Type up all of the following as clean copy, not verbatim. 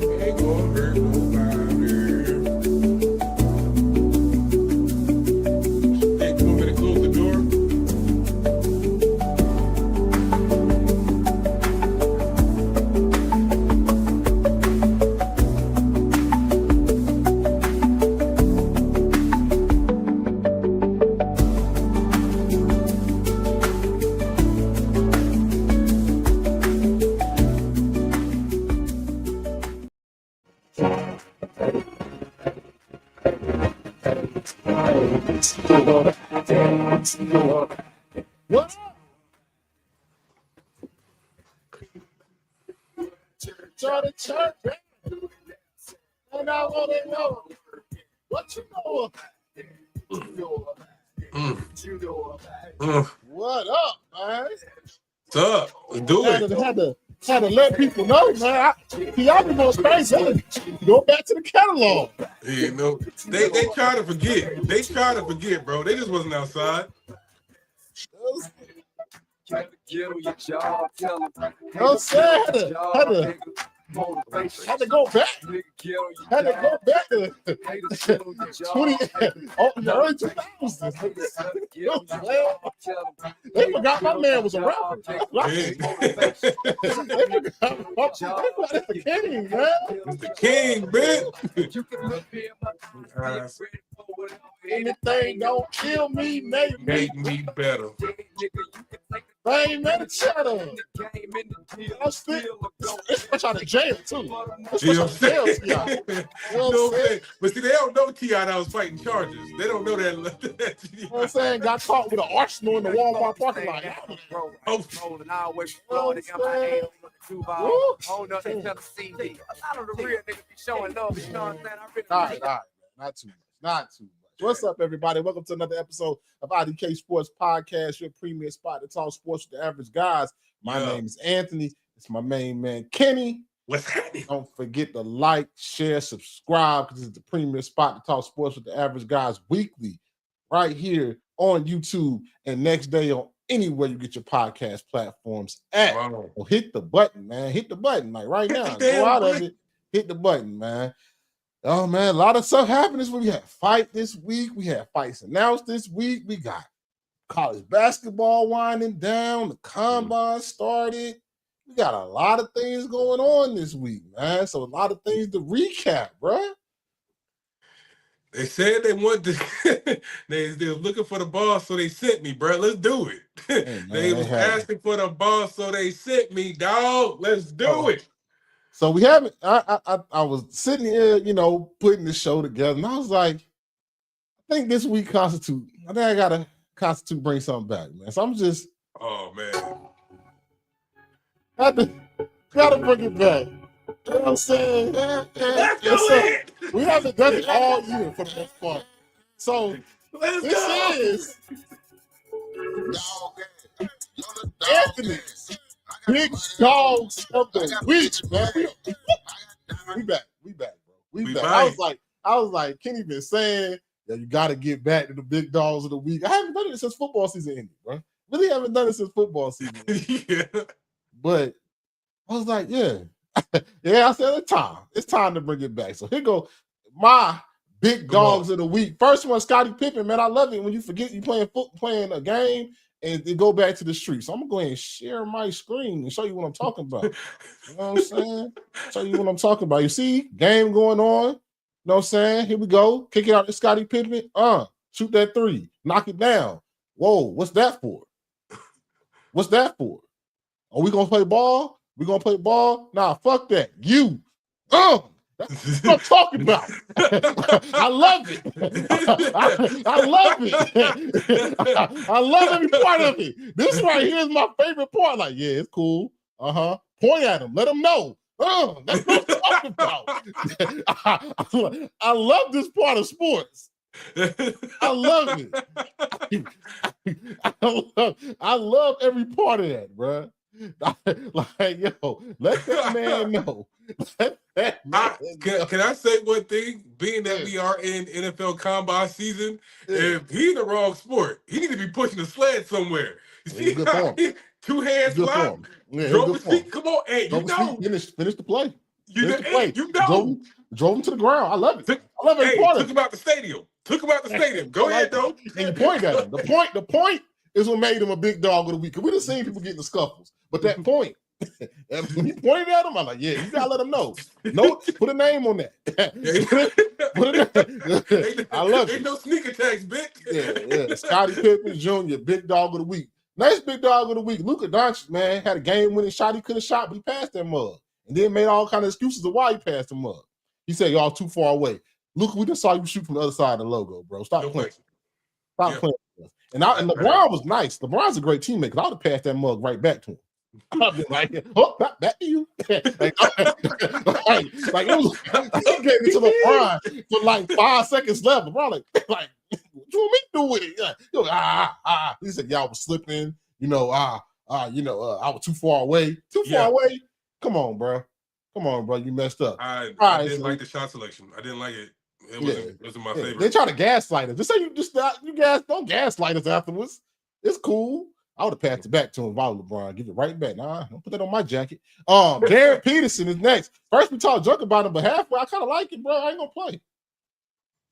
Ain't gonna hurt nobody. Hey, you want me to close the door? What? Church, and I want to know what you know about. What up, man? What's up? We do it. Had to let people know, man. Y'all be going crazy. Go back to the catalog. You know, they try to forget. They try to forget, bro. They just wasn't outside. I'm saying, had to go back. Had to go back to 20, the early 2000s. They forgot my man was a rapper. They forgot the king, man. It's the king, man. Anything don't kill me, make me better. I ain't mad at cheddar. I'm trying to jail too. You know what I'm saying? You know what I'm saying? But see, they don't know T.I. that was fighting charges. They don't know that. You know what I'm saying? Got caught with an arsenal in the Walmart parking lot. Not too much. What's up, everybody? Welcome to another episode of IDK Sports Podcast, your premier spot to talk sports with the average guys. My name is Anthony. It's my main man, Kenny. What's happening? Don't forget to like, share, subscribe, because it's the premier spot to talk sports with the average guys weekly, right here on YouTube and next day on anywhere you get your podcast platforms at. Wow. Well, hit the button, man. Hit the button, like right now. Go out of it. Hit the button, man. Oh, man, a lot of stuff happened this week. We had fight this week. We had fights announced this week. We got college basketball winding down. The combine started. We got a lot of things going on this week, man. So a lot of things to recap, bro. They said they wanted to. they were looking for the ball, so they sent me, bro. Let's do it. Hey, man, they was asking for the ball, so they sent me, dog. Let's do it. So we haven't. I was sitting here, putting the show together, and I was like, I think this week I think I gotta bring something back, man. So I'm just. Oh man. Gotta bring it back. You know what I'm saying? We haven't done it all year for the most part. So this is Anthony. Big dogs of the week, man. We back, bro. We back. I was like, Kenny been saying that you got to get back to the big dogs of the week. I haven't done it since football season ended, bro. Really haven't done it since football season ended. Yeah. But I was like, yeah. I said it's time to bring it back. So here go my big dogs of the week. First one, Scottie Pippen, man. I love it when you forget you playing a game and they go back to the street. So I'm going to go ahead and share my screen and show you what I'm talking about. You know what I'm saying? Show you what I'm talking about. You see, game going on. You know what I'm saying? Here we go. Kick it out to Scottie Pippen. Shoot that three. Knock it down. Whoa, what's that for? What's that for? Are we going to play ball? We going to play ball? Nah, fuck that. You. That's what I'm talking about. I love it. I love it. I love every part of it. This right here is my favorite part. Like, yeah, it's cool. Point at him. Let him know. That's what I'm talking about. I love this part of sports. I love it. I love every part of that, bro. Like, yo, let that man know. Can I say one thing? Being that we are in NFL combine season, if he's in the wrong sport, he needs to be pushing the sled somewhere. You see how 2 hands locked? Drove the seat. Come on, hey, finish the play. Finished the play. You know. Drove him to the ground. I love it. I love every part of it. Took him out the stadium. Go ahead, though. And you pointed at him. The point is what made him a big dog of the week. Because we done seen people get in the scuffles. But that point, when you pointed at him, I'm like, yeah, you gotta let him know. No, put a name on that. I love it. Ain't no sneak attacks, bitch. Yeah. Scottie Pippen Jr., big dog of the week. Next big dog of the week, Luka Doncic, man, had a game-winning shot he could have shot, but he passed that mug. And then made all kind of excuses of why he passed the mug. He said, y'all too far away. Luka, we just saw you shoot from the other side of the logo, bro. Stop playing. Stop playing. And LeBron was nice. LeBron's a great teammate because I would have passed that mug right back to him. I'd be like, oh, back to you. like it was, I gave it to LeBron for like 5 seconds left. LeBron like, what you want me to do with it? He said, y'all was slipping, I was too far away. Too far away? Come on, bro. You messed up. I didn't like the shot selection. I didn't like it. It wasn't my favorite. They try to gaslight us. Just say don't gaslight us afterwards. It's cool. I would have passed it back to him if I was LeBron. Give it right back. Nah, don't put that on my jacket. Darren Peterson is next. First we talked junk about him, but halfway I kind of like it, bro. I ain't gonna play.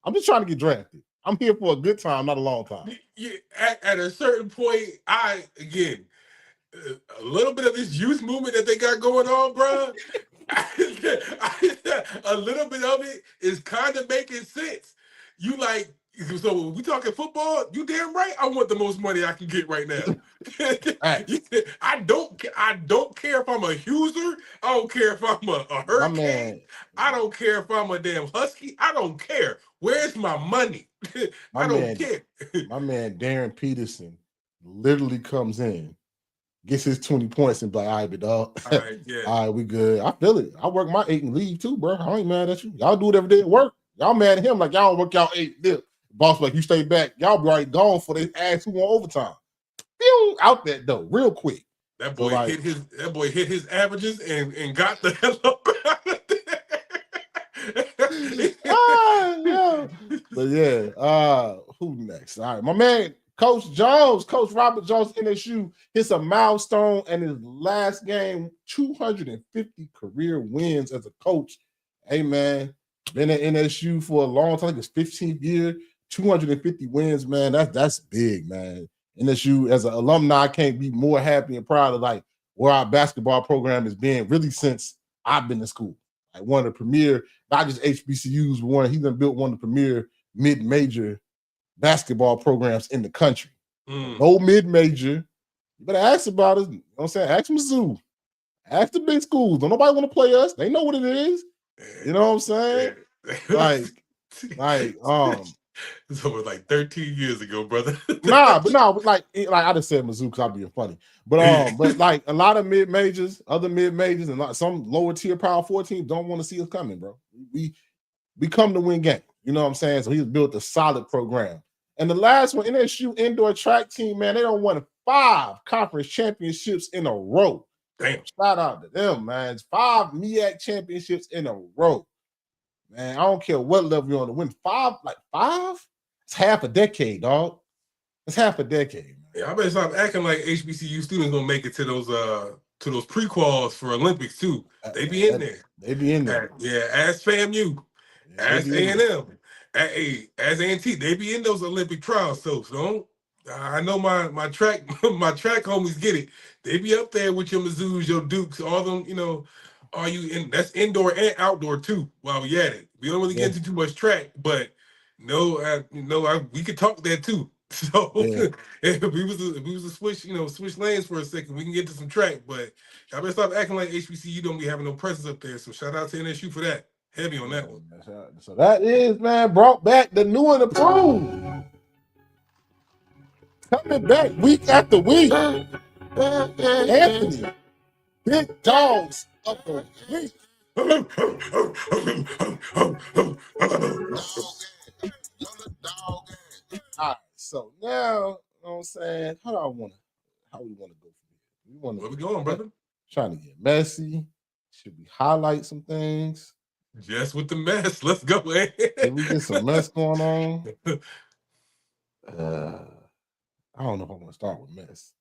I'm just trying to get drafted. I'm here for a good time, not a long time. Yeah, at a certain point, a little bit of this youth movement that they got going on, bro. A little bit of it is kind of making sense. So we talking football? You damn right. I want the most money I can get right now. I don't care if I'm a Huser. I don't care if I'm a Hurricane. I don't care if I'm a damn Husky. I don't care. Where's my money? I don't care. My man Darren Peterson literally comes in, gets his 20 points and be like, all right, big dog. All right, yeah. All right, we good. I feel it. I work my 8 and leave too, bro. I ain't mad at you. Y'all do it every day at work. Y'all mad at him like y'all don't work y'all 8 dip. Boss like, you stay back. Y'all be already gone for they ass who want overtime. Out that though, real quick. That boy hit his averages and got the hell up out of there. But yeah, who next? All right, my man, Coach Robert Jones, NSU, hits a milestone in his last game, 250 career wins as a coach. Hey man, been at NSU for a long time, I think it's 15th year, 250 wins, man. That's big, man. NSU as an alumni, I can't be more happy and proud of like where our basketball program has been really since I've been in school. Like one of the premier, not just HBCUs, but he's built one of the premier mid-major basketball programs in the country. No mid-major. You better ask about it. You know what I'm saying? Ask Mizzou. Ask the big schools. Don't nobody want to play us. They know what it is. You know what I'm saying? It's over like 13 years ago, brother. like I just said Mizzou because I'm being funny. But like a lot of mid-majors, other mid-majors, and some lower tier Power 4 teams don't want to see us coming, bro. We come to win games. You know what I'm saying? So he's built a solid program. And the last one, NSU indoor track team, man, they don't won 5 conference championships in a row. Damn. Shout out to them, man. It's 5 MEAC championships in a row. Man, I don't care what level you're on to win 5, like 5? It's half a decade, dog. It's half a decade, man. Yeah, I better stop acting like HBCU students gonna make it to those pre-quals for Olympics too. They be in there. They be in there. Yeah, ask FAMU, ask A&M, as A&T. They be in those Olympic trials. So don't. I know my track homies get it. They be up there with your Mizzous, your Dukes, all them. Are you in? That's indoor and outdoor too. While we at it, we don't really get into too much track, but we could talk that too. So if we was to switch lanes for a second, we can get to some track. But I better stop acting like HBCU don't be having no presence up there. So shout out to NSU for that. Heavy on that one. So that is, man, brought back the new and approved. Coming back week after week. Anthony, big dogs of the week. All right, so now, you know what I'm saying? How we want to go from here? Where we going, brother? Trying to get messy. Should we highlight some things? Just with the mess. Let's go. Can we get some mess going on? I don't know if I want to start with mess.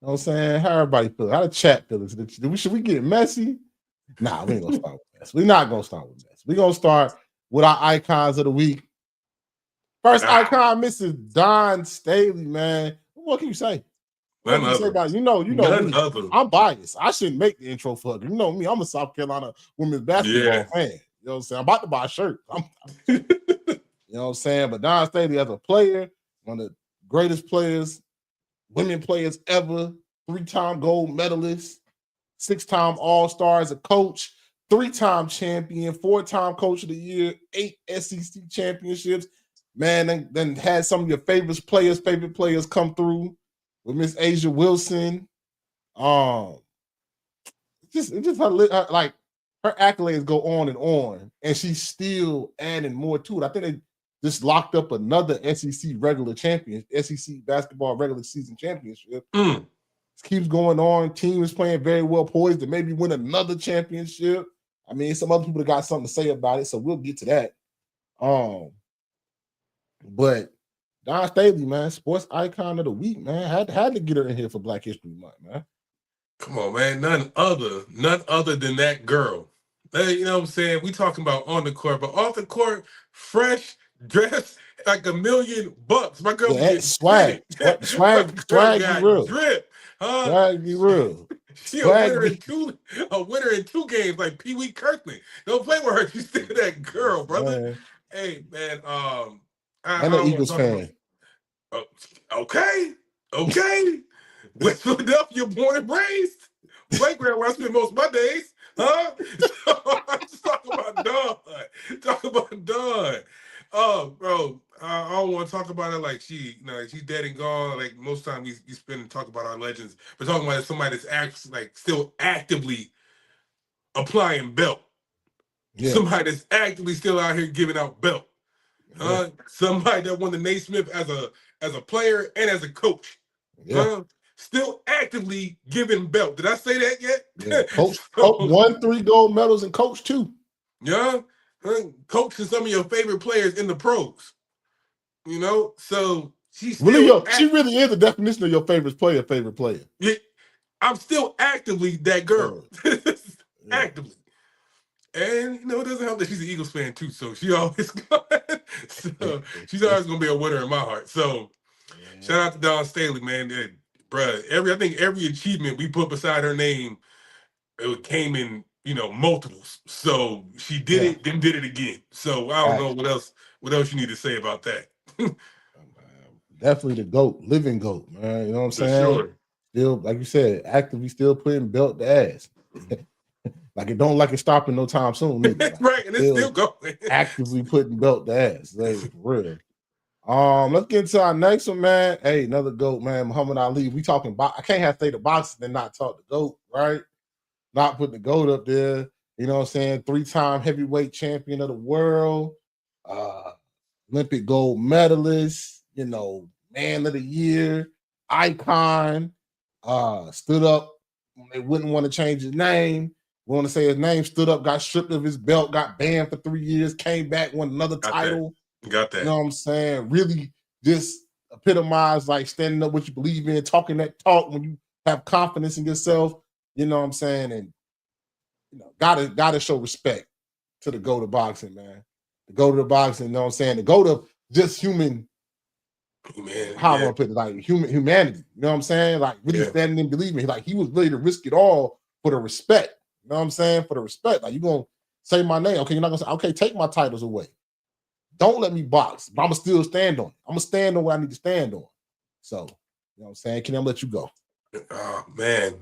You know what I'm saying? How everybody feel? How the chat feel? Should we get messy? Nah, we ain't gonna start with mess. We're not gonna start with mess. We're gonna start with our icons of the week. First icon, Mrs. Dawn Staley, man. What can you say? What can you say about it? You know None me. other. I'm biased. I shouldn't make the intro for her. You know me. I'm a South Carolina women's basketball fan. You know what I'm saying? I'm about to buy a shirt. You know what I'm saying? But Dawn Staley as a player, one of the greatest players, women players ever, 3-time gold medalist, 6-time All-Star as a coach, 3-time champion, 4-time coach of the year, 8 SEC championships. Man, then had some of your favorite players come through with Miss Asia Wilson. Just her, like her accolades go on, and she's still adding more to it. I think they just locked up another SEC SEC basketball regular season championship. It keeps going on. Team is playing very well poised to maybe win another championship. I mean, some other people that got something to say about it, so we'll get to that. But Dawn Staley, man, sports icon of the week, man, had to get her in here for Black History Month, man. Come on, man. None other than that girl. You know what I'm saying? We talking about on the court, but off the court, fresh, dressed like $1,000,000. My girl be getting swag. My girl Swag be got real. drip. Huh? Swag be real. She a winner in two games, like Pee Wee Kirkland. Don't play with her. She's still that girl, brother. Man. Hey, man. And an Eagles fan. Okay. West Philadelphia, born and raised. Playground where I spend most of my days. Huh? So I'm just talking about Dawn. Oh, bro. I don't want to talk about it like she's dead and gone. Like most time we spend and talk about our legends. But talking about somebody that's actually like still actively applying belt. Yeah. Somebody that's actively still out here giving out belt. Somebody that won the Naismith as a player and as a coach. Still actively giving belt. Did I say that yet? Yeah. Coach won 3 gold medals and coach 2. Yeah. Coaching some of your favorite players in the pros. You know, so she's still she really is the definition of your favorite player. Yeah, I'm still actively that girl. Actively. And you know, it doesn't help that she's an Eagles fan too, so she always she's always gonna be a winner in my heart. So shout out to Dawn Staley, man. Bruh, I think every achievement we put beside her name, it came in, multiples. So she did it, then did it again. So I don't know what else you need to say about that. Definitely the GOAT, living GOAT, man. You know what I'm saying? Sure. Still, like you said, actively still putting belt to ass. Like it don't like it stopping no time soon. Either. Like, right, and it's still going. Actively putting belt to ass. Like, for real. Let's get into our next one, man. Hey, another GOAT, man. Muhammad Ali. We talking about, I can't have to say the boxing and not talk the GOAT, right? Not put the GOAT up there. You know what I'm saying? 3-time heavyweight champion of the world, Olympic gold medalist, man of the year, icon, stood up when they wouldn't want to change his name. We want to say his name, stood up, got stripped of his belt, got banned for 3 years, came back, won another title. Got that. You know what I'm saying? Really just epitomized like standing up what you believe in, talking that talk when you have confidence in yourself. You know what I'm saying? And gotta show respect to the GOAT of boxing, man. The GOAT of the boxing, you know what I'm saying? The GOAT of just human, how I want to put it, like humanity. You know what I'm saying? Like really standing and believing. Like he was ready to risk it all for the respect. You know what I'm saying? For the respect. Like you're gonna say my name. Okay, you're not gonna say, okay, take my titles away. Don't let me box, but I'm gonna still stand on it. I'm gonna stand on what I need to stand on. So, you know what I'm saying? Can I let you go? Oh man.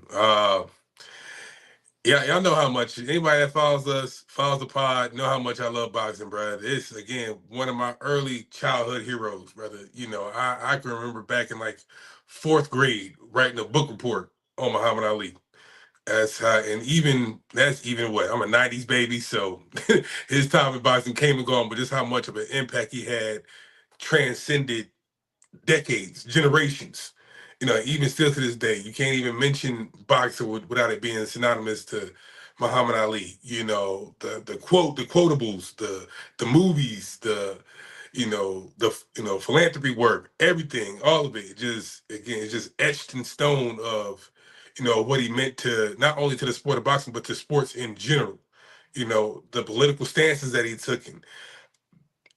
Yeah, y'all know how much anybody that follows the pod, know how much I love boxing, brother. It's again one of my early childhood heroes, brother. I can remember back in like 4th grade writing a book report on Muhammad Ali. That's even what I'm a 90s baby, so his time in boxing came and gone, but just how much of an impact he had transcended decades, generations. Even still to this day, you can't even mention boxing without it being synonymous to Muhammad Ali. The quotables, the movies, the philanthropy work, everything, all of it. It's just etched in stone of what he meant to not only to the sport of boxing, but to sports in general. The political stances that he took,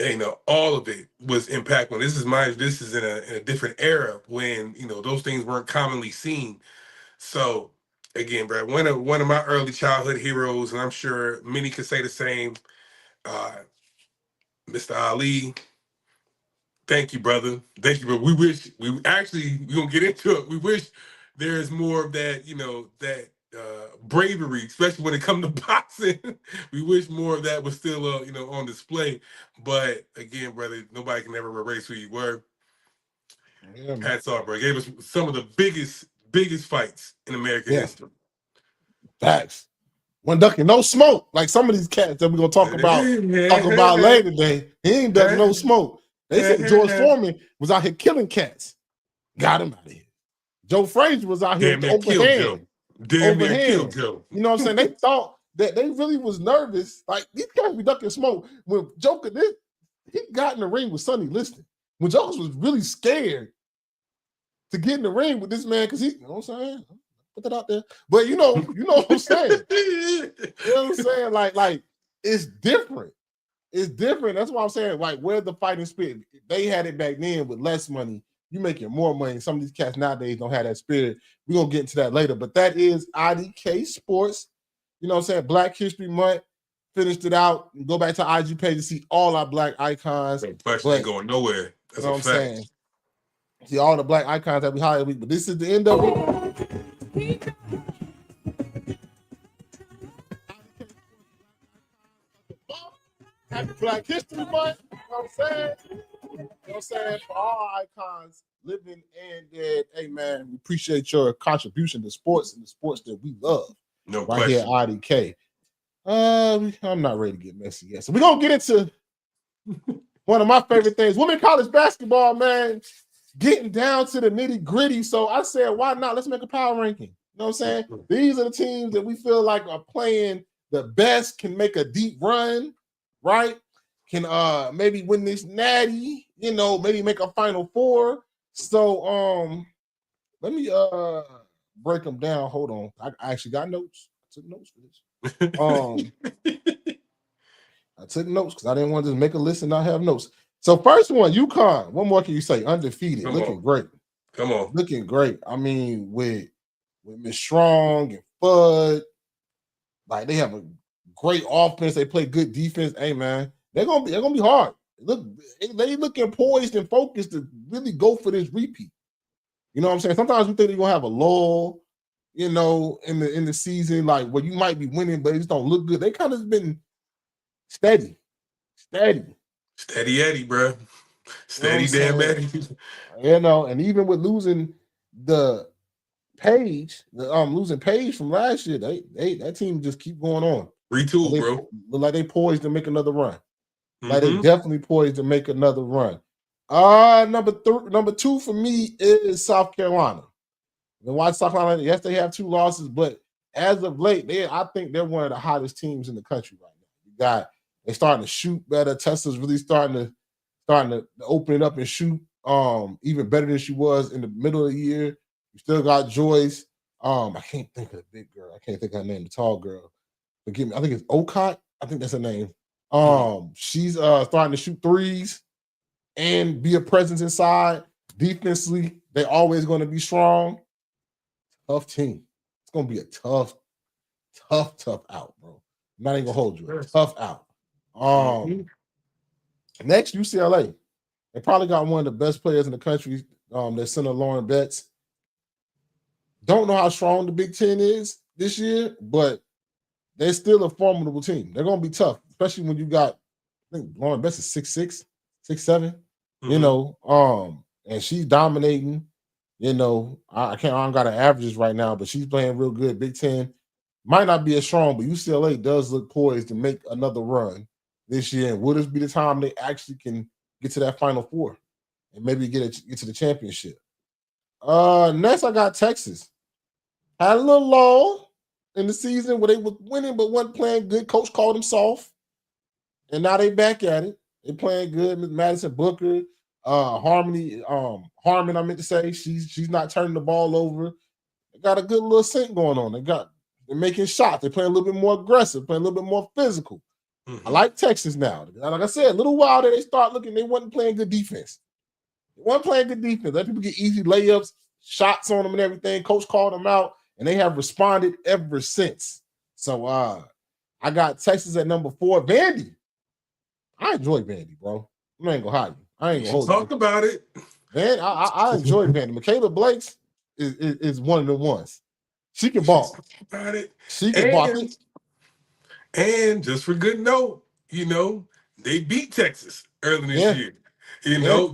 and all of it was impactful. This is in a different era when those things weren't commonly seen. So again, bro, one of my early childhood heroes, and I'm sure many could say the same. Mr. Ali, thank you, brother. Thank you, bro. We're gonna get into it. We wish there's more of that, that bravery, especially when it comes to boxing. We wish more of that was still, on display. But again, brother, nobody can ever erase who you were. Yeah, hats off, bro. Gave us some of the biggest fights in American history. Facts. One ducking no smoke, like some of these cats that we're gonna talk about later today. He ain't ducking no smoke. They said George Foreman was out here killing cats. Got him out of here. Joe Frazier was out here overhand. Overhand. Joe. You know what I'm saying? They thought that they really was nervous. Like these cats be ducking smoke. When Joker he got in the ring with Sonny Liston. When Joker was really scared to get in the ring with this man, because you know what I'm saying? Put that out there. But you know what I'm saying. You know what I'm saying? Like it's different. It's different. That's why I'm saying, like, where's the fighting spirit? They had it back then with less money. You making more money. Some of these cats nowadays don't have that spirit. We're gonna get into that later. But that is IDK Sports. You know what I'm saying? Black History Month. Finished it out. Go back to the IG page to see all our black icons. Question ain't going nowhere. That's you know what I'm saying. See all the black icons that we highlight week. But this is the end of it. Happy Black History Month. You know what I'm saying? You know what I'm saying? For all icons, living and dead. Hey, man, we appreciate your contribution to sports and the sports that we love. No right question. Here at IDK. I'm not ready to get messy yet. So we're going to get into one of my favorite things. Women college basketball, man, getting down to the nitty gritty. So I said, why not? Let's make a power ranking. You know what I'm saying? These are the teams that we feel like are playing the best, can make a deep run, right? Can maybe win this natty, maybe make a Final Four. So let me break them down. Hold on. I actually got notes. I took notes for this. I took notes because I didn't want to just make a list and not have notes. So first one, UConn. What more can you say? Undefeated. Looking great. Come on. Looking great. I mean, with Miss Strong and Fudd, like they have a great offense. They play good defense. Hey, man, they're gonna be hard. They looking poised and focused to really go for this repeat. You know what I'm saying? Sometimes we think they're gonna have a lull, in the season, like where you might be winning, but it just don't look good. They kind of been steady Eddie, bro. Steady damn Eddie. And even with losing the losing Page from last year, that team just keep going on. Retool, bro. Look like they poised to make another run. Like they definitely poised to make another run. Number two for me is South Carolina. And watch South Carolina. Yes, they have 2 losses, but as of late, I think they're one of the hottest teams in the country right now. They're starting to shoot better. Tesla's really starting to open it up and shoot even better than she was in the middle of the year. You still got Joyce. I can't think of the big girl. I can't think of her name, the tall girl. Forgive me. I think it's Okot. I think that's her name. She's starting to shoot threes and be a presence inside. Defensively, they're always going to be strong. Tough team. It's going to be a tough out, bro. I'm not even going to hold you. A tough out. Next, UCLA. They probably got one of the best players in the country. Their center, Lauren Betts. Don't know how strong the Big Ten is this year, but they're still a formidable team. They're going to be tough, especially when you got, I think Lauren Betts is 6'6", 6'7", and she's dominating. I don't got her averages right now, but she's playing real good. Big Ten might not be as strong, but UCLA does look poised to make another run this year. And will this be the time they actually can get to that Final Four and maybe get to the championship? Next, I got Texas. Had a little lull in the season where they were winning but wasn't playing good. Coach called them soft, and now they back at it. They playing good. Miss Madison Booker, Harmon, I meant to say, she's not turning the ball over. They got a good little sync going on. They're making shots. They're playing a little bit more aggressive, playing a little bit more physical. I like Texas now. Like I said, a little while there, they start looking, they wasn't playing good defense. They weren't playing good defense. Let people get easy layups, shots on them and everything. Coach called them out, and they have responded ever since. So I got Texas at number 4. Vandy. I enjoy Vandy, bro. I ain't gonna hide you. I ain't gonna hold you. Talk about it. Man, I enjoy Vandy. Michaela Blake's is one of the ones. She can ball. About it. She can ball. And just for good note, they beat Texas early this year.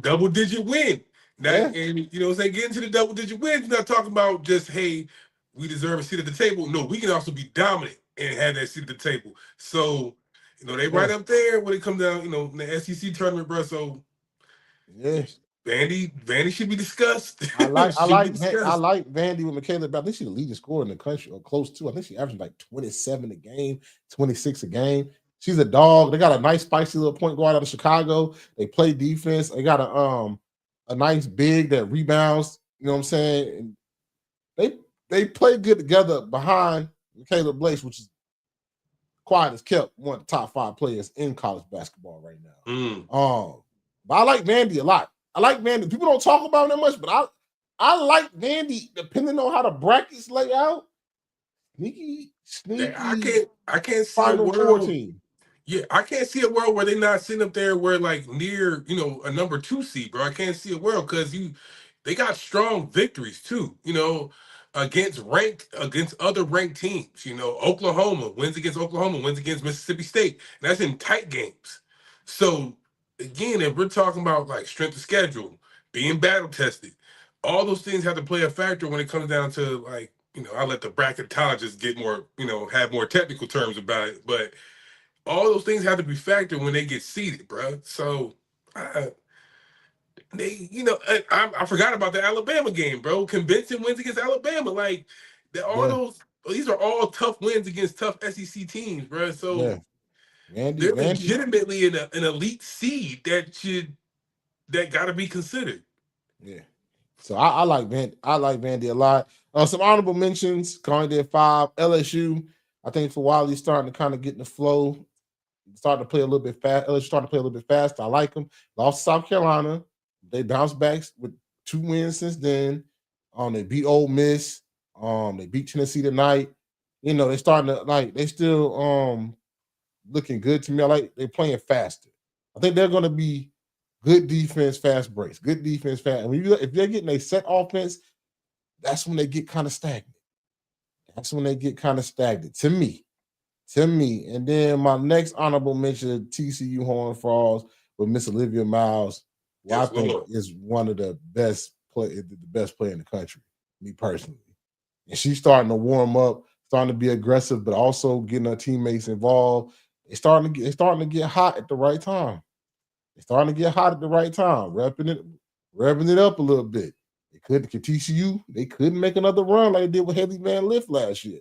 Double-digit win. And getting to the double-digit wins, not talking about just, hey, we deserve a seat at the table. No, we can also be dominant and have that seat at the table. So, they right up there when it comes down, in the SEC tournament, bro. So, Vandy should be discussed. I like Vandy with Michaela. I think she's the leading scorer in the country, or close to. I think she averaged like 27 a game, 26 a game. She's a dog. They got a nice, spicy little point guard out of Chicago. They play defense. They got a nice big that rebounds. You know what I'm saying? And they play good together behind Michaela Blaze, which is quiet as kept, one of the top 5 players in college basketball right now. But I like Vandy a lot. I like Vandy. People don't talk about them that much, but I like Vandy depending on how the brackets lay out. Sneaky. I can't see a world. Team. Yeah, I can't see a world where they're not sitting up there where like near, a number 2 seed, bro. I can't see a world because they got strong victories too, against other ranked teams. Oklahoma wins against Oklahoma, wins against Mississippi State. And that's in tight games. So again, if we're talking about like strength of schedule, being battle tested, all those things have to play a factor when it comes down to like, I let the bracketologists get more, have more technical terms about it, but all those things have to be factored when they get seeded, bro. So I forgot about the Alabama game, bro. Convincing wins against Alabama, like these are all tough wins against tough SEC teams, bro. So they're legitimately an elite seed that got to be considered. Yeah. So I like Vandy. I like Vandy a lot. Some honorable mentions. Going there 5. LSU. I think for a while he's starting to kind of get in the flow. Starting to play a little bit fast. LSU starting to play a little bit fast. I like them. Lost to South Carolina. They bounced back with 2 wins since then. They beat Ole Miss. They beat Tennessee tonight. They starting to they still looking good to me. I like they're playing faster. I think they're going to be good defense, fast breaks. Good defense, fast. And if they're getting a set offense, that's when they get kind of stagnant. To me. And then my next honorable mention, TCU Horned Frogs with Miss Olivia Miles, who I think is one of the best player in the country, me personally. And she's starting to warm up, starting to be aggressive, but also getting her teammates involved. They're starting to get hot at the right time. Revving it up a little bit. TCU, they couldn't make another run like they did with Haley Van Lith last year.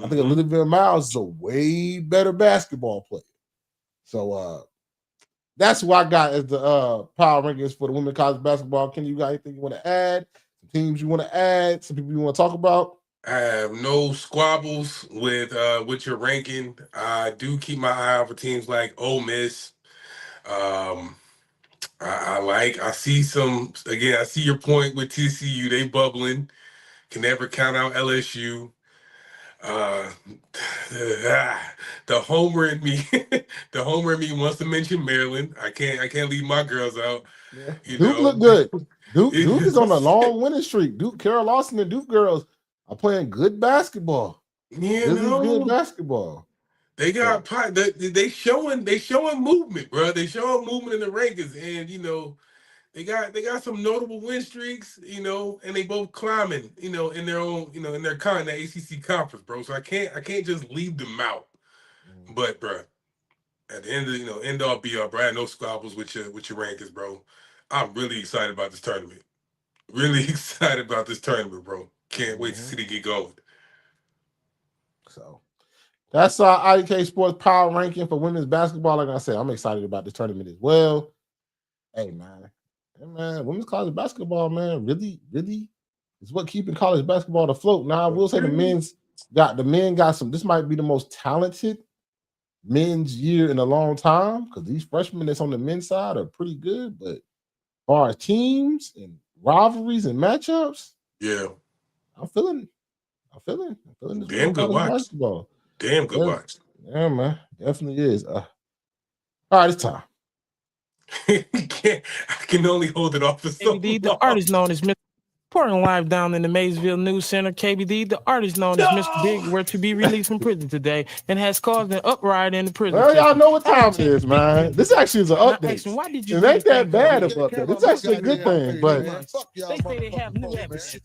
I think Olivia Miles is a way better basketball player. So that's what I got as the power rankings for the women's college basketball. Can you got anything you want to add? Some teams you want to add? Some people you want to talk about? I have no squabbles with your ranking. I do keep my eye out for teams like Ole Miss. I see I see your point with TCU. They bubbling. Can never count out LSU. The homer in me, wants to mention Maryland. I can't leave my girls out. Yeah. Duke look good. Duke is on a long winning streak. Carol Lawson and Duke girls are playing good basketball. Good basketball. They got they showing movement, bro. They showing movement in the rankings, and they got some notable win streaks, and they both climbing, in their own, in their in the ACC conference, bro. So I can't just leave them out. But, bro, at the end of end all be all, bro. I had no squabbles with your rankings, bro. I'm really excited about this tournament. Really excited about this tournament, bro. Can't wait to see it get going. So that's our IDK Sports Power Ranking for women's basketball. Like I said, I'm excited about this tournament as well. Hey, man, women's college basketball, man, really, really, It's what keeping college basketball afloat. Now I will say the men got some. This might be the most talented men's year in a long time because these freshmen that's on the men's side are pretty good. But as far as teams and rivalries and matchups, yeah, I'm feeling this damn good college watch. basketball. Damn good watch. Yeah, man, definitely is. All right, it's time. I can only hold it off for so long. The artist known as Mr. Reporting live down in the Maysville News Center, KBD, the artist known as Mr. Big, were to be released from prison today and has caused an uproar in the prison. Well, y'all know what time it is, man. This actually is an update. Why did you it ain't that bad of an update. It's actually a good thing, but they say they have new evidence.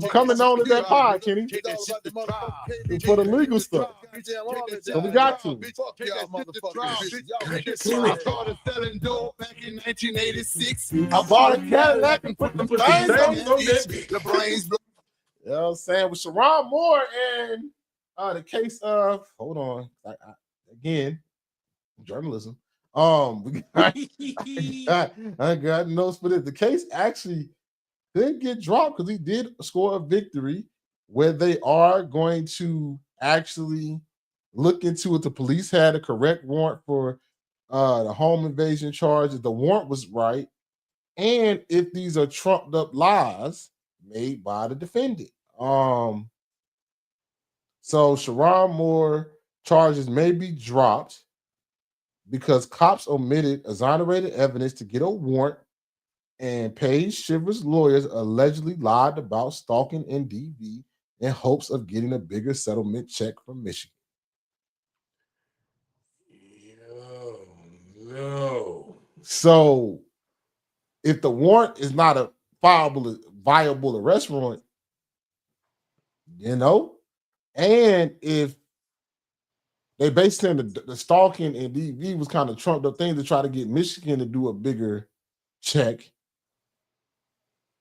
Coming on to that pod, Kenny, for the legal stuff. So we got to. Back in 1986, I bought a Cadillac and put the things on it. The brains blow. You know what I'm saying? With Sharon Moore and the case of, hold on, again, journalism. I got notes for this. The case actually did get dropped because he did score a victory where they are going to actually look into it. The police had a correct warrant for the home invasion charges. The warrant was right. And if these are trumped up lies made by the defendant. So Sharon Moore charges may be dropped because cops omitted exonerated evidence to get a warrant, and Paige Shivers' lawyers allegedly lied about stalking NDV in hopes of getting a bigger settlement check from Michigan. No. So if the warrant is not a viable arrest warrant, and if they basically the stalking and DV was kind of trumped up thing to try to get Michigan to do a bigger check,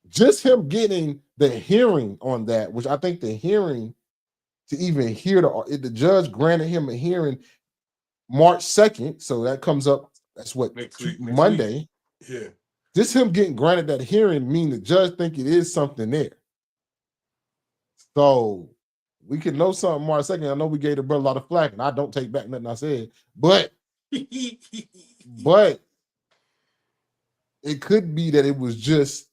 just him getting the hearing on that, which I think the hearing to even hear the judge granted him a hearing March 2nd, so that comes up. That's what next week, Monday. Yeah. Just him getting granted that hearing mean the judge think it is something there. So we can know something March 2nd. I know we gave the brother a lot of flack, and I don't take back nothing I said, but it could be that it was just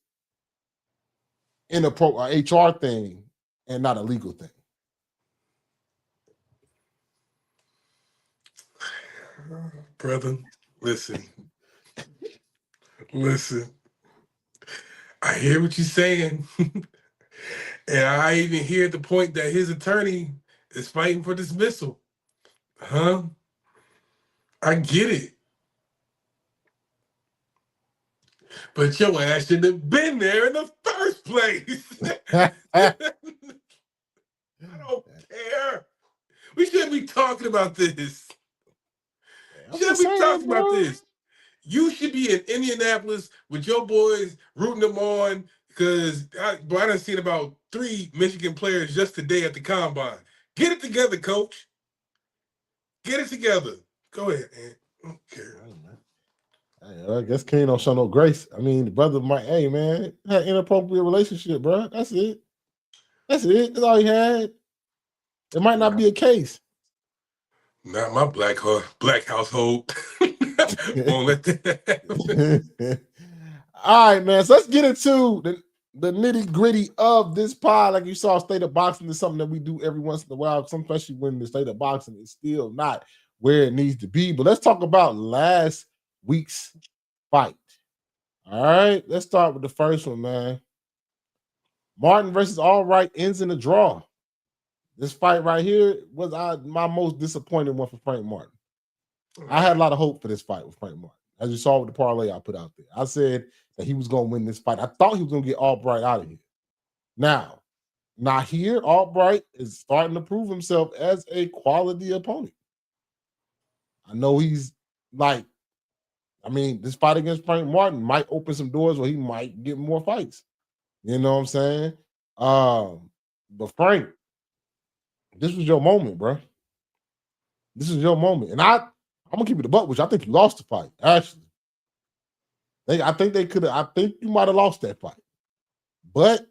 inappropriate HR thing and not a legal thing. Brother, listen. I hear what you're saying. And I even hear the point that his attorney is fighting for dismissal. Huh? I get it. But your ass shouldn't have been there in the first place. I don't care. We shouldn't be talking about this. You should be in Indianapolis with your boys rooting them on because I done seen about 3 Michigan players just today at the combine. Get it together, coach. Get it together. Go ahead, man. I don't care. I guess King don't show no grace. I mean, the brother might, hey, man, had inappropriate relationship, bro. That's it. That's all he had. It might not be a case. Not my black household. Won't let that happen. All right, man. So let's get into the nitty-gritty of this pod. Like you saw, State of Boxing is something that we do every once in a while, especially when the State of Boxing is still not where it needs to be. But let's talk about last week's fight. All right, let's start with the first one, man. Martin versus Allright ends in a draw. This fight right here was my most disappointing one for Frank Martin. I had a lot of hope for this fight with Frank Martin. As you saw with the parlay I put out there. I said that he was going to win this fight. I thought he was going to get Allright out of here. Now, not here. Allright is starting to prove himself as a quality opponent. I know he's this fight against Frank Martin might open some doors where he might get more fights. You know what I'm saying? But Frank, this was your moment, bro. This is your moment. And I'm gonna keep it a buck, which I think you lost the fight, actually. I think you might have lost that fight. But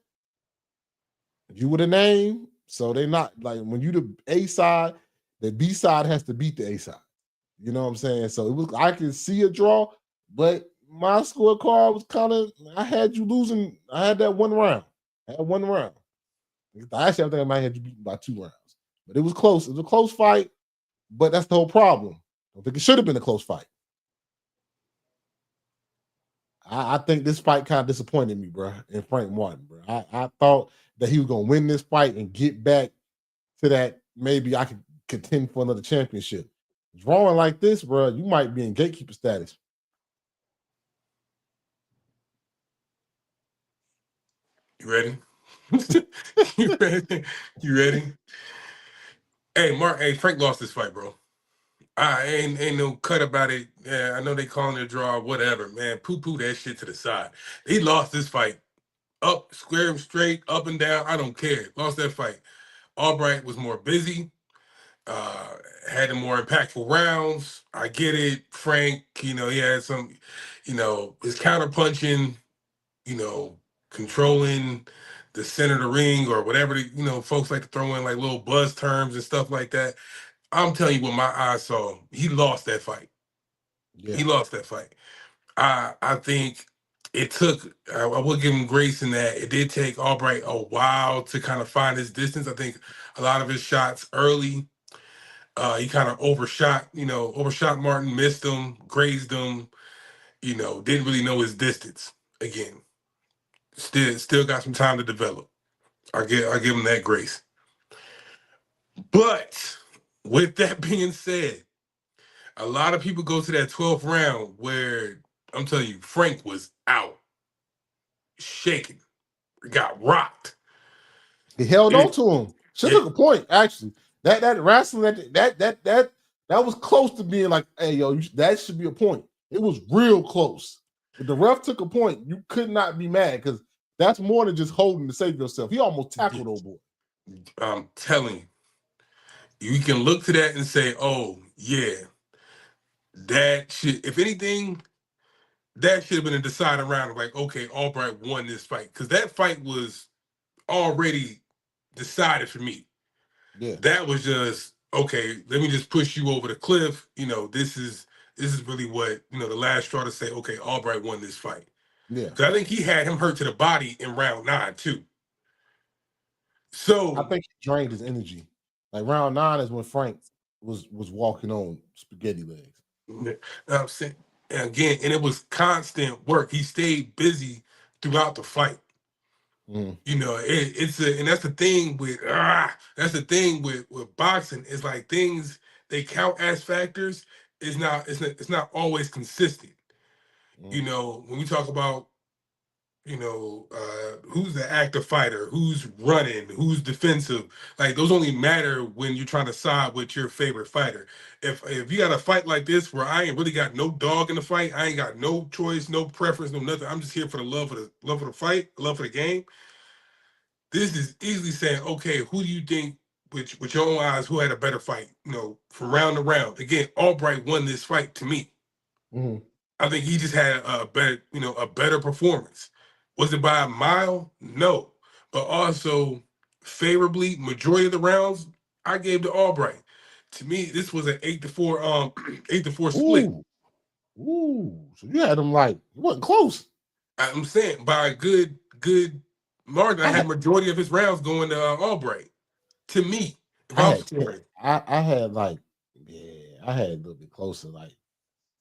you were the name, so they're not like when you the A side, the B side has to beat the A side. You know what I'm saying? So it was I can see a draw, but my scorecard was kind of I had you losing. I had that one round. I had one round. Actually, I think I might have you beaten by 2 rounds. But it was close. It was a close fight, but that's the whole problem. I think it should have been a close fight. I think this fight kind of disappointed me, bro, in Frank Martin, bro. I thought that he was gonna win this fight and get back to that. Maybe I could contend for another championship. Drawing like this, bro, you might be in gatekeeper status. You ready? You ready? You ready? Hey, Mark. Hey, Frank lost this fight, bro. I ain't no cut about it. Yeah, I know they calling it a draw, whatever, man. Poo that shit to the side. He lost this fight. Up, square him straight, up and down. I don't care. Lost that fight. Albright was more busy. Uh, had the more impactful rounds. I get it. Frank, he had some, his counter punching, you know, controlling the center of the ring or whatever, folks like to throw in like little buzz terms and stuff like that. I'm telling you what my eyes saw. He lost that fight. Yeah. He lost that fight. I think it took, I will give him grace in that it did take Albright a while to kind of find his distance. I think a lot of his shots early, he kind of overshot Martin, missed him, grazed him, didn't really know his distance again. Still got some time to develop. I give him that grace. But with that being said, a lot of people go to that 12th round where I'm telling you, Frank was out, shaking, got rocked. He held on to him. Should took a point, actually. That wrestling that was close to being like, hey, yo, that should be a point. It was real close. If the ref took a point, you could not be mad because that's more than just holding to save yourself. He almost tackled old boy. I'm telling you can look to that and say, oh, yeah, that should, if anything, that should have been a deciding round of like, okay, Albright won this fight. Because that fight was already decided for me. Yeah. That was just, okay, let me just push you over the cliff. This is really what, the last straw to say, okay, Albright won this fight. Yeah. Because I think he had him hurt to the body in round 9, too. So I think he drained his energy. Like round 9 is when Frank was walking on spaghetti legs. I'm saying, and again, and it was constant work. He stayed busy throughout the fight. Mm. And that's the thing with boxing. It's like things they count as factors. It's not always consistent. When we talk about who's the active fighter, who's running, who's defensive, like those only matter when you're trying to side with your favorite fighter. If you got a fight like this where I ain't really got no dog in the fight, I ain't got no choice, no preference, no nothing. I'm just here for the love of the fight, love of the game. This is easily saying, okay, who do you think, with your own eyes, who had a better fight? From round to round. Again, Albright won this fight to me. Mm-hmm. I think he just had a better performance. Was it by a mile? No. But also, favorably, majority of the rounds, I gave to Albright. To me, this was an 8-4, 8-4 split. Ooh. So you had him like, it wasn't close. I'm saying by a good margin, I had majority of his rounds going to Albright. To me, I had like, yeah, I had a little bit closer, like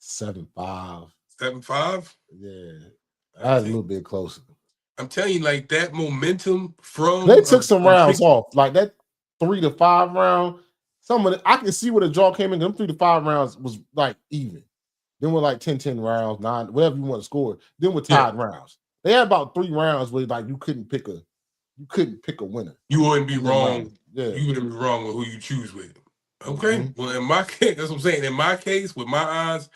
7-5. 7-5? Yeah. I had a little bit closer. I'm telling you, like that momentum from they took some rounds off. Like that 3 to 5 round. I can see where the draw came in. Them 3 to 5 rounds was like even. Then with like 10 rounds, 9, whatever you want to score. Then with tied rounds. They had about 3 rounds where like you couldn't pick a winner. You wouldn't be wrong. Yeah. You wouldn't be wrong with who you choose with. Okay. Mm-hmm. Well, in my case, that's what I'm saying. In my case, with my eyes,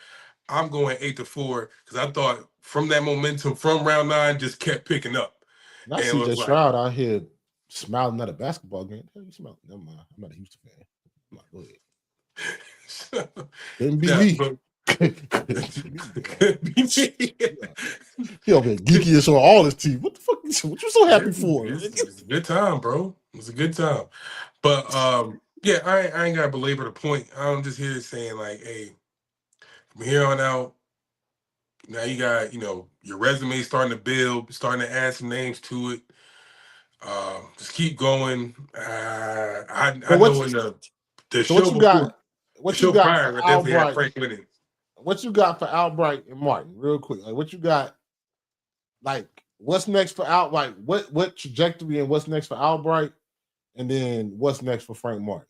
I'm going 8-4 because I thought from that momentum from round 9 just kept picking up. And I see CJ Stroud out here smiling at a basketball game. How you smile? Never mind. I'm not a Houston fan. Go ahead. Didn't be me. He over here geeky and showing all his teeth. What the fuck? What you so happy for? It's a good time, bro. It's a good time. But yeah, I ain't gotta belabor the point. I'm just here saying like, hey, from here on out, now you got your resume starting to build, starting to add some names to it. Just keep going. I know in the So what show you before got? the What you show got for prior, I definitely had Albright? Frank winning. What you got for Albright and Martin? Real quick, like what you got? Like what's next for Albright? What trajectory and what's next for Albright? And then what's next for Frank Martin?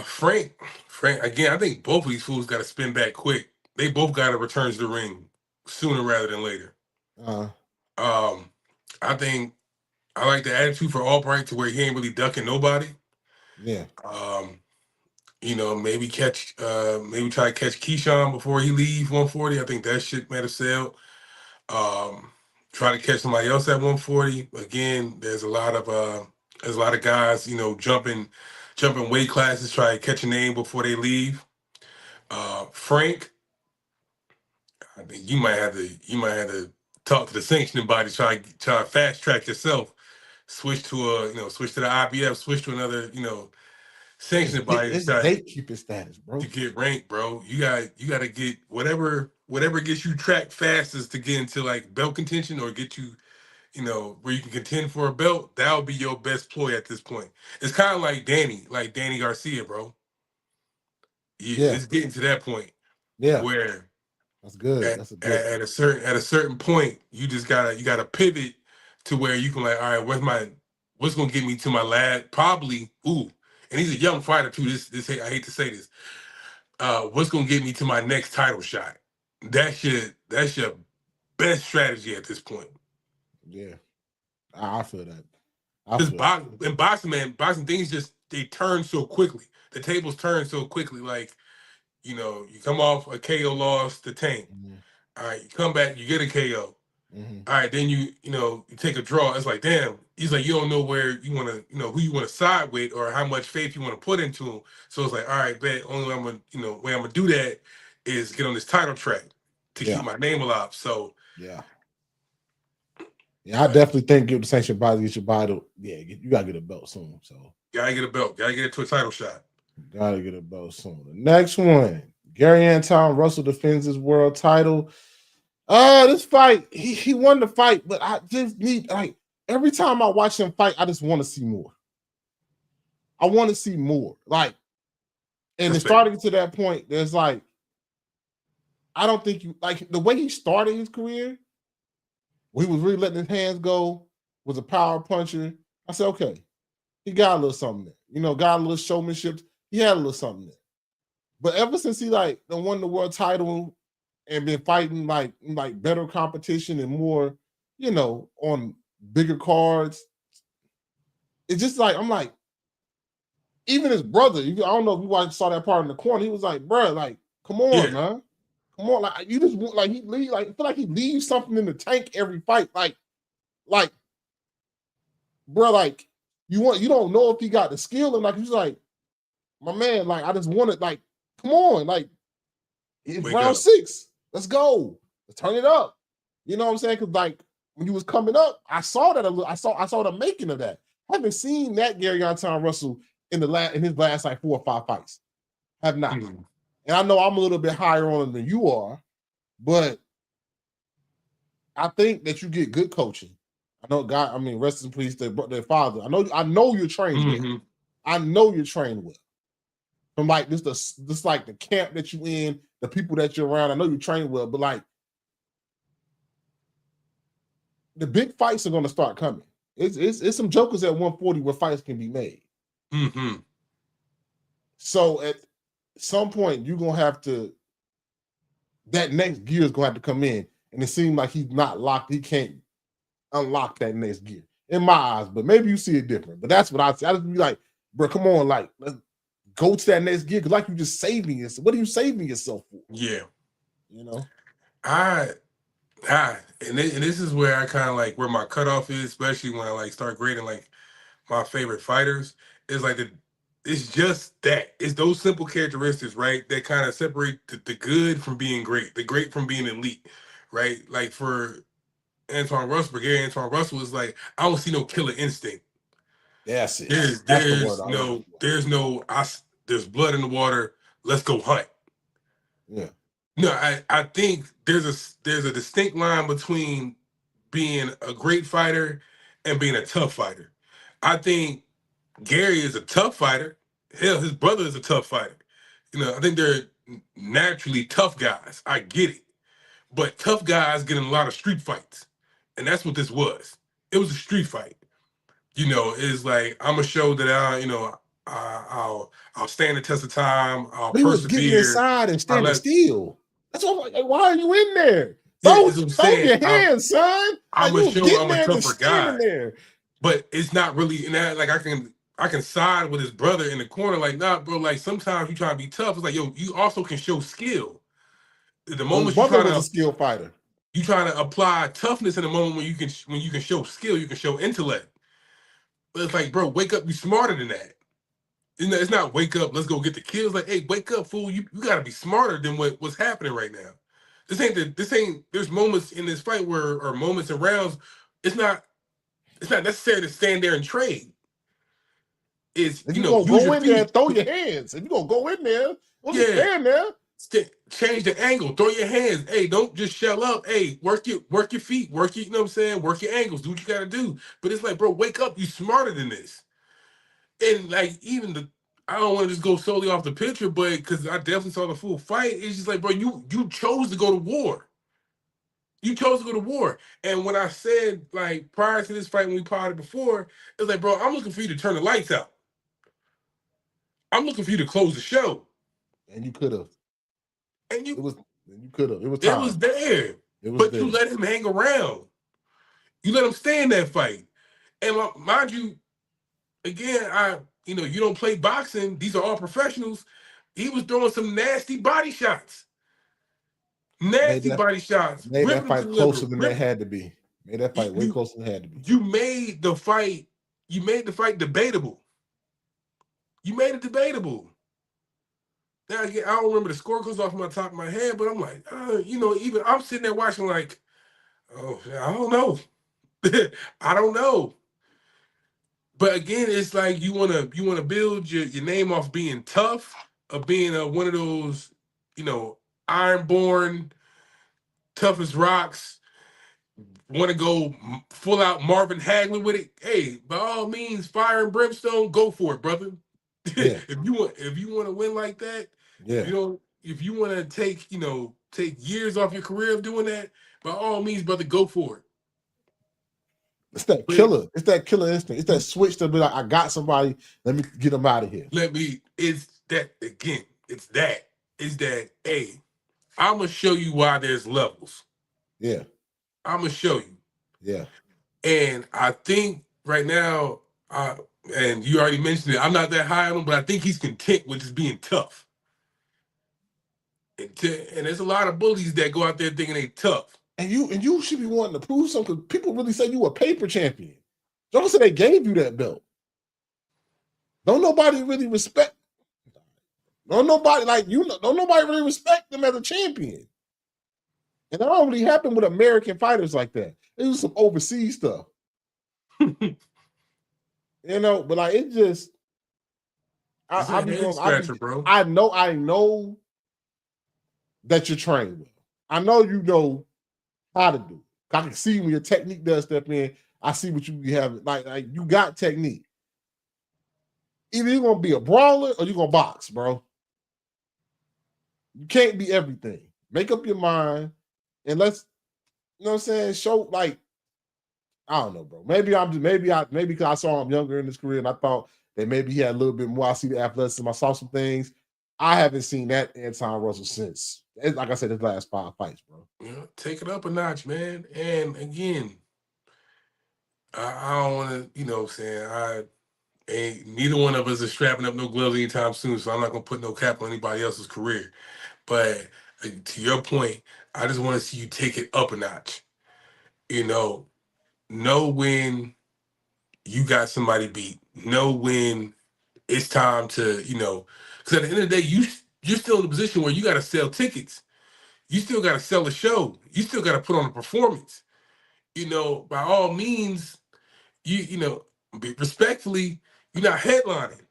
Frank, again, I think both of these fools got to spin back quick. They both got to return to the ring sooner rather than later. I think I like the attitude for Albright to where he ain't really ducking nobody. Yeah. Maybe try to catch Keyshawn before he leave 140. I think that shit might have sailed. Try to catch somebody else at 140. Again, there's a lot of guys, jumping weight classes, try to catch a name before they leave. Frank, I think you might have to talk to the sanctioning body, try to fast track yourself. Switch to the IBF, switch to another, sanctioning body. It's gatekeeper status, bro. To get ranked, bro. You got to get whatever gets you tracked fastest to get into like belt contention or get you, where you can contend for a belt. That would be your best ploy at this point. It's kind of like Danny Garcia, bro. It's getting to that point. Yeah. Where that's good. That's a good at a certain point, you gotta pivot to where you can like, all right, what's gonna get me to my last probably and he's a young fighter too. This I hate to say this. What's gonna get me to my next title shot? That's your best strategy at this point. Yeah, I feel that. Because boxing things they turn so quickly. The tables turn so quickly. Like, you come off a KO loss to Tank. Mm-hmm. All right, you come back, you get a KO. Mm-hmm. All right, then you take a draw. It's like, damn. He's like, you don't know where you want to, who you want to side with or how much faith you want to put into him. So it's like, all right, bet. Only way I'm gonna do that is get on this title track to keep my name alive. So yeah, I definitely think give the sanction body, get your body. Yeah, you gotta get a belt soon. So gotta get a belt. Gotta get it to a title shot. Gotta get a belt soon. The next one, Gary Anton Russell defends his world title. This fight, he won the fight, but I just need every time I watch him fight, I just want to see more. I want to see more. And it's starting to that point. There's I don't think you the way he started his career. He was really letting his hands go. Was a power puncher. I said, okay, he got a little something there. Got a little showmanship. He had a little something there. But ever since he won the world title and been fighting like better competition and more, on bigger cards, it's just I'm like, even his brother, I don't know if you saw that part in the corner. He was like, bro, come on, man. Come on, you just he leave, I feel like he leaves something in the tank every fight. Bro, you don't know if he got the skill and he's like, my man, I just want it, come on, it's round 6. Let's go. Let's turn it up. You know what I'm saying? Because when you was coming up, I saw that I saw the making of that. I haven't seen that Gary Anton Russell in his last 4 or 5 fights. Have not. Mm-hmm. And I know I'm a little bit higher on him than you are, but I think that you get good coaching. I know God, rest in peace, their father. I know you're trained well. I know you're trained well. From this the camp that you in, the people that you're around. I know you train well, but the big fights are going to start coming. It's some jokers at 140 where fights can be made. Mm-hmm. So at some point you're gonna have to. That next gear is gonna have to come in, and it seems like he's not locked. He can't unlock that next gear in my eyes, but maybe you see it different. But that's what I see. I just be like, bro, come on, let's go to that next gear because you just saving yourself. What are you saving yourself for? Yeah, and this is where I kind of where my cutoff is, especially when I start grading my favorite fighters. Is it's just that. It's those simple characteristics, right? That kind of separate the good from being great, the great from being elite, right? Like for Antoine Russell, Gary Antoine Russell is like, I don't see no killer instinct. That's it. There's That's the word there's blood in the water. Let's go hunt. Yeah. No, I think there's a distinct line between being a great fighter and being a tough fighter. I think Gary is a tough fighter. Hell, his brother is a tough fighter. I think they're naturally tough guys. I get it. But tough guys get in a lot of street fights. And that's what this was. It was a street fight. It's like I'm gonna show that I'll stand the test of time. I'll But he was getting persevere. inside and standing still. That's what I'm like, why are you in there? Yeah, Throw your hands, son. I'm you gonna show getting I'm a there tougher and guy. standing there. But it's not really in that. Like I can side with his brother in the corner. Like, nah, bro. Like sometimes you try to be tough. It's like, yo, you also can show skill. The Well, his moment brother was a skilled fighter. You trying to apply toughness in a moment when you can show skill, you can show intellect. But it's like, bro, wake up. You smarter than that. It's not wake up. Let's go get the kills. Like, hey, wake up, fool. You got to be smarter than what's happening right now. This ain't. There's moments in this fight or moments and rounds. It's not necessary to stand there and trade. If you're gonna go in there and throw your hands, if you're gonna go in there, stand there. Change the angle, throw your hands. Hey, don't just shell up. Hey, work your feet, you know what I'm saying? Work your angles, do what you gotta do. But it's like, bro, wake up, you smarter than this. And like I don't want to just go solely off the picture, but because I definitely saw the full fight, it's just like, bro, you chose to go to war. You chose to go to war. And when I said, like, prior to this fight, when we potted before, it's like, bro, I'm looking for you to turn the lights out. I'm looking for you to close the show. And you could have. And you could have. It was time. It was there. But you let him hang around. You let him stay in that fight. And mind you, again, you don't play boxing. These are all professionals. He was throwing some nasty body shots. Body shots. Made that fight closer than that had to be. Made that fight way closer than it had to be. You made the fight debatable. You made it debatable. Now again, I don't remember the score goes off my top of my head, but I'm like, even I'm sitting there watching like, oh, I don't know. I don't know. But again, it's like you wanna build your name off being tough, of being one of those, iron-born, tough as rocks, want to go full out Marvin Hagler with it. Hey, by all means, fire and brimstone, go for it, brother. Yeah. if you want to win like that, yeah. If you want to take years off your career of doing that, by all means, brother, go for it. It's that killer. It's that killer instinct. It's that switch to be like, I got somebody. Let me get them out of here. It's that again. It's that. Hey, I'm gonna show you why there's levels. Yeah. I'm gonna show you. Yeah. And I think right now, and you already mentioned it, I'm not that high on him, but I think he's content with just being tough. And there's a lot of bullies that go out there thinking they tough. And you should be wanting to prove something, because people really say you a paper champion. Don't say they gave you that belt. Don't nobody really respect. Don't nobody really respect them as a champion. And that don't really happen with American fighters like that. They do some overseas stuff. But like it just I know that you're trained well. I know you know how to do it. I can see when your technique does step in. I see what you have. Like you got technique. Either you're gonna be a brawler or you're gonna box, bro. You can't be everything. Make up your mind and let's, you know what I'm saying, show like, I don't know, bro. Maybe because I saw him younger in his career and I thought that maybe he had a little bit more. I see the athleticism. I saw some things. I haven't seen that Anton Russell since, like I said, his last 5 fights, bro. Yeah, take it up a notch, man. And again, I don't want to, neither one of us is strapping up no gloves anytime soon, so I'm not gonna put no cap on anybody else's career. But to your point, I just want to see you take it up a notch. Know when you got somebody beat. Know when it's time to, because at the end of the day, you're still in a position where you got to sell tickets. You still got to sell a show. You still got to put on a performance. By all means, respectfully, you're not headlining.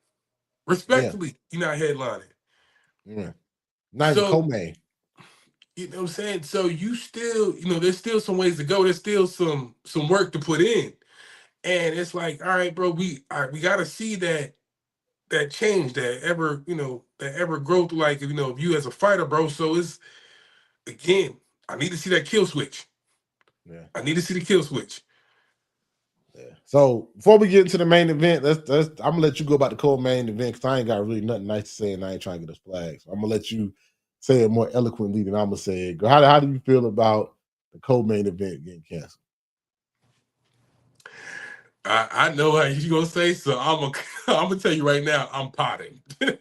Respectfully, you're not headlining. Yeah. Nice So, co-main. You know what I'm saying? So you still, there's still some ways to go. There's still some work to put in. And it's like, all right, bro, we got to see that change, that ever growth, like, of you as a fighter, bro. So it's, again, I need to see that kill switch. Yeah. I need to see the kill switch. Yeah. So before we get into the main event, I'm gonna let you go about the co-main event because I ain't got really nothing nice to say and I ain't trying to get us flagged. So I'm gonna let you say it more eloquently than I'm gonna say it. How do you feel about the co-main event getting canceled? I know how you gonna say, so I'm gonna tell you right now, I'm potting. I'm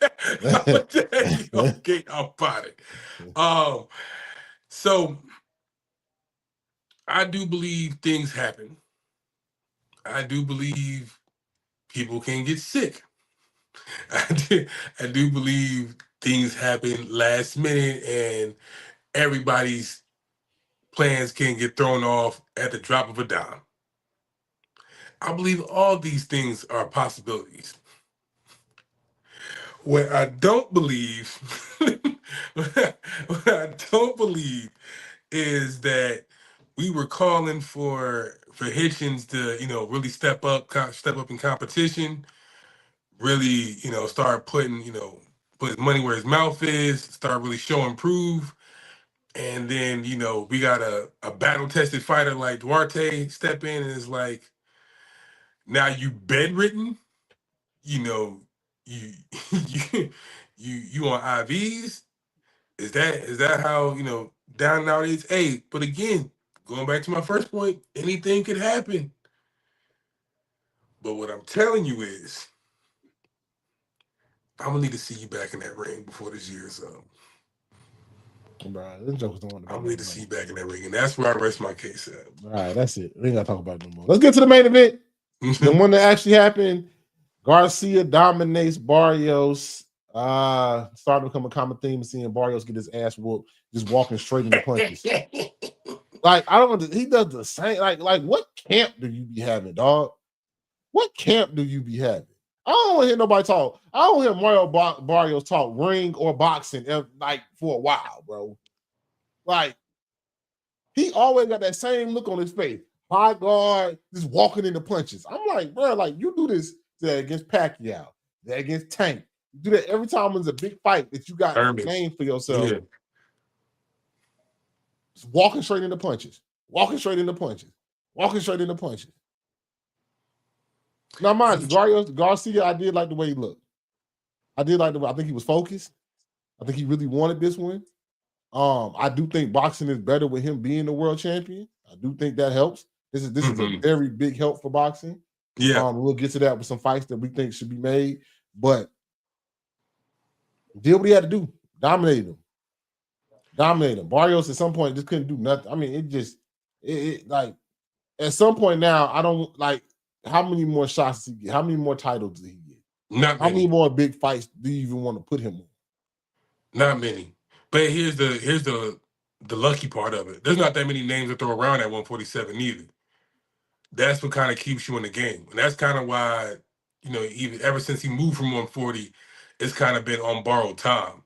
gonna tell you, okay, I'm potting. So I do believe things happen. I do believe people can get sick. I do believe things happen last minute and everybody's plans can get thrown off at the drop of a dime. I believe all these things are possibilities. What I don't believe, what I don't believe is that we were calling for Hitchens to, really step up in competition, really, start putting, put his money where his mouth is, start really showing prove. And then, we got a battle tested fighter like Duarte step in and is like, now you bedridden, you you on IVs. Is that how, down and out is? Hey, but again, going back to my first point, anything could happen. But what I'm telling you is, I'm gonna need to see you back in that ring before this year's up. Bro, them jokers don't want to I'm make gonna no need to see money. you back in that ring, and that's where I rest my case at. All right, that's it. We ain't gotta talk about it no more. Let's get to the main event. The one that actually happened. Garcia dominates Barrios. Starting to become a common theme of seeing Barrios get his ass whooped, just walking straight into punches. Like, I don't. He does the same. Like, what camp do you be having, dog? What camp do you be having? I don't want to hear nobody talk. I don't hear Mario Barrios talk ring or boxing like for a while, bro. Like, he always got that same look on his face. High guard, just walking into punches. I'm like, bro, like you do this against Pacquiao, that against Tank. You do that every time there's a big fight that you got named for yourself. Yeah. Just walking straight into punches. Walking straight into punches. Walking straight into punches. Now, mind you, Garcia, I did like the way he looked. I think he was focused. I think he really wanted this one. I do think boxing is better with him being the world champion. I do think that helps. This is a very big help for boxing. Yeah. We'll get to that with some fights that we think should be made, but did what he had to do. Dominate him. Barrios at some point just couldn't do nothing. I mean, it like at some point now, I don't like how many more shots does he get? How many more titles does he get? Not how many more big fights do you even want to put him on? Not many. But here's the lucky part of it. There's not that many names to throw around at 147 either. That's what kind of keeps you in the game. And that's kind of why, even ever since he moved from 140, it's kind of been on borrowed time.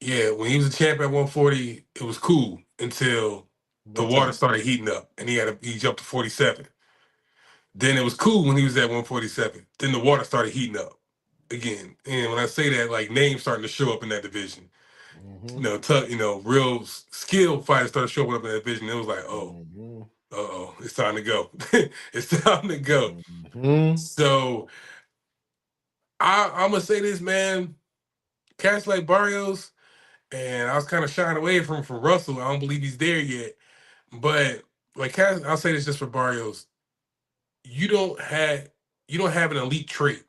Yeah, when he was a champ at 140, it was cool until the water started heating up and he jumped to 47. Then it was cool when he was at 147. Then the water started heating up again. And when I say that, like names starting to show up in that division. Real skilled fighters started showing up in that division. It was like, it's time to go. It's time to go. So I'm gonna say this, man. Cats like Barrios, and I was kind of shying away from Russell. I don't believe he's there yet. But like Cats, I'll say this just for Barrios. You don't have an elite trait.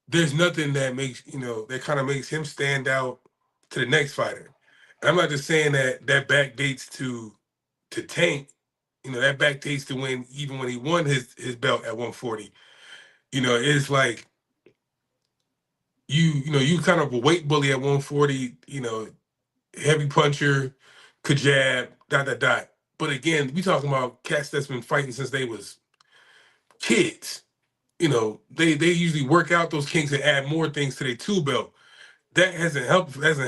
There's nothing that makes that kind of makes him stand out to the next fighter. And I'm not just saying that backdates to Tank. That backdates to when he won his belt at 140. It's like you kind of a weight bully at 140. Heavy puncher, could jab, dot dot dot. But again, we talking about cats that's been fighting since they was kids. They usually work out those kinks and add more things to their tool belt. That hasn't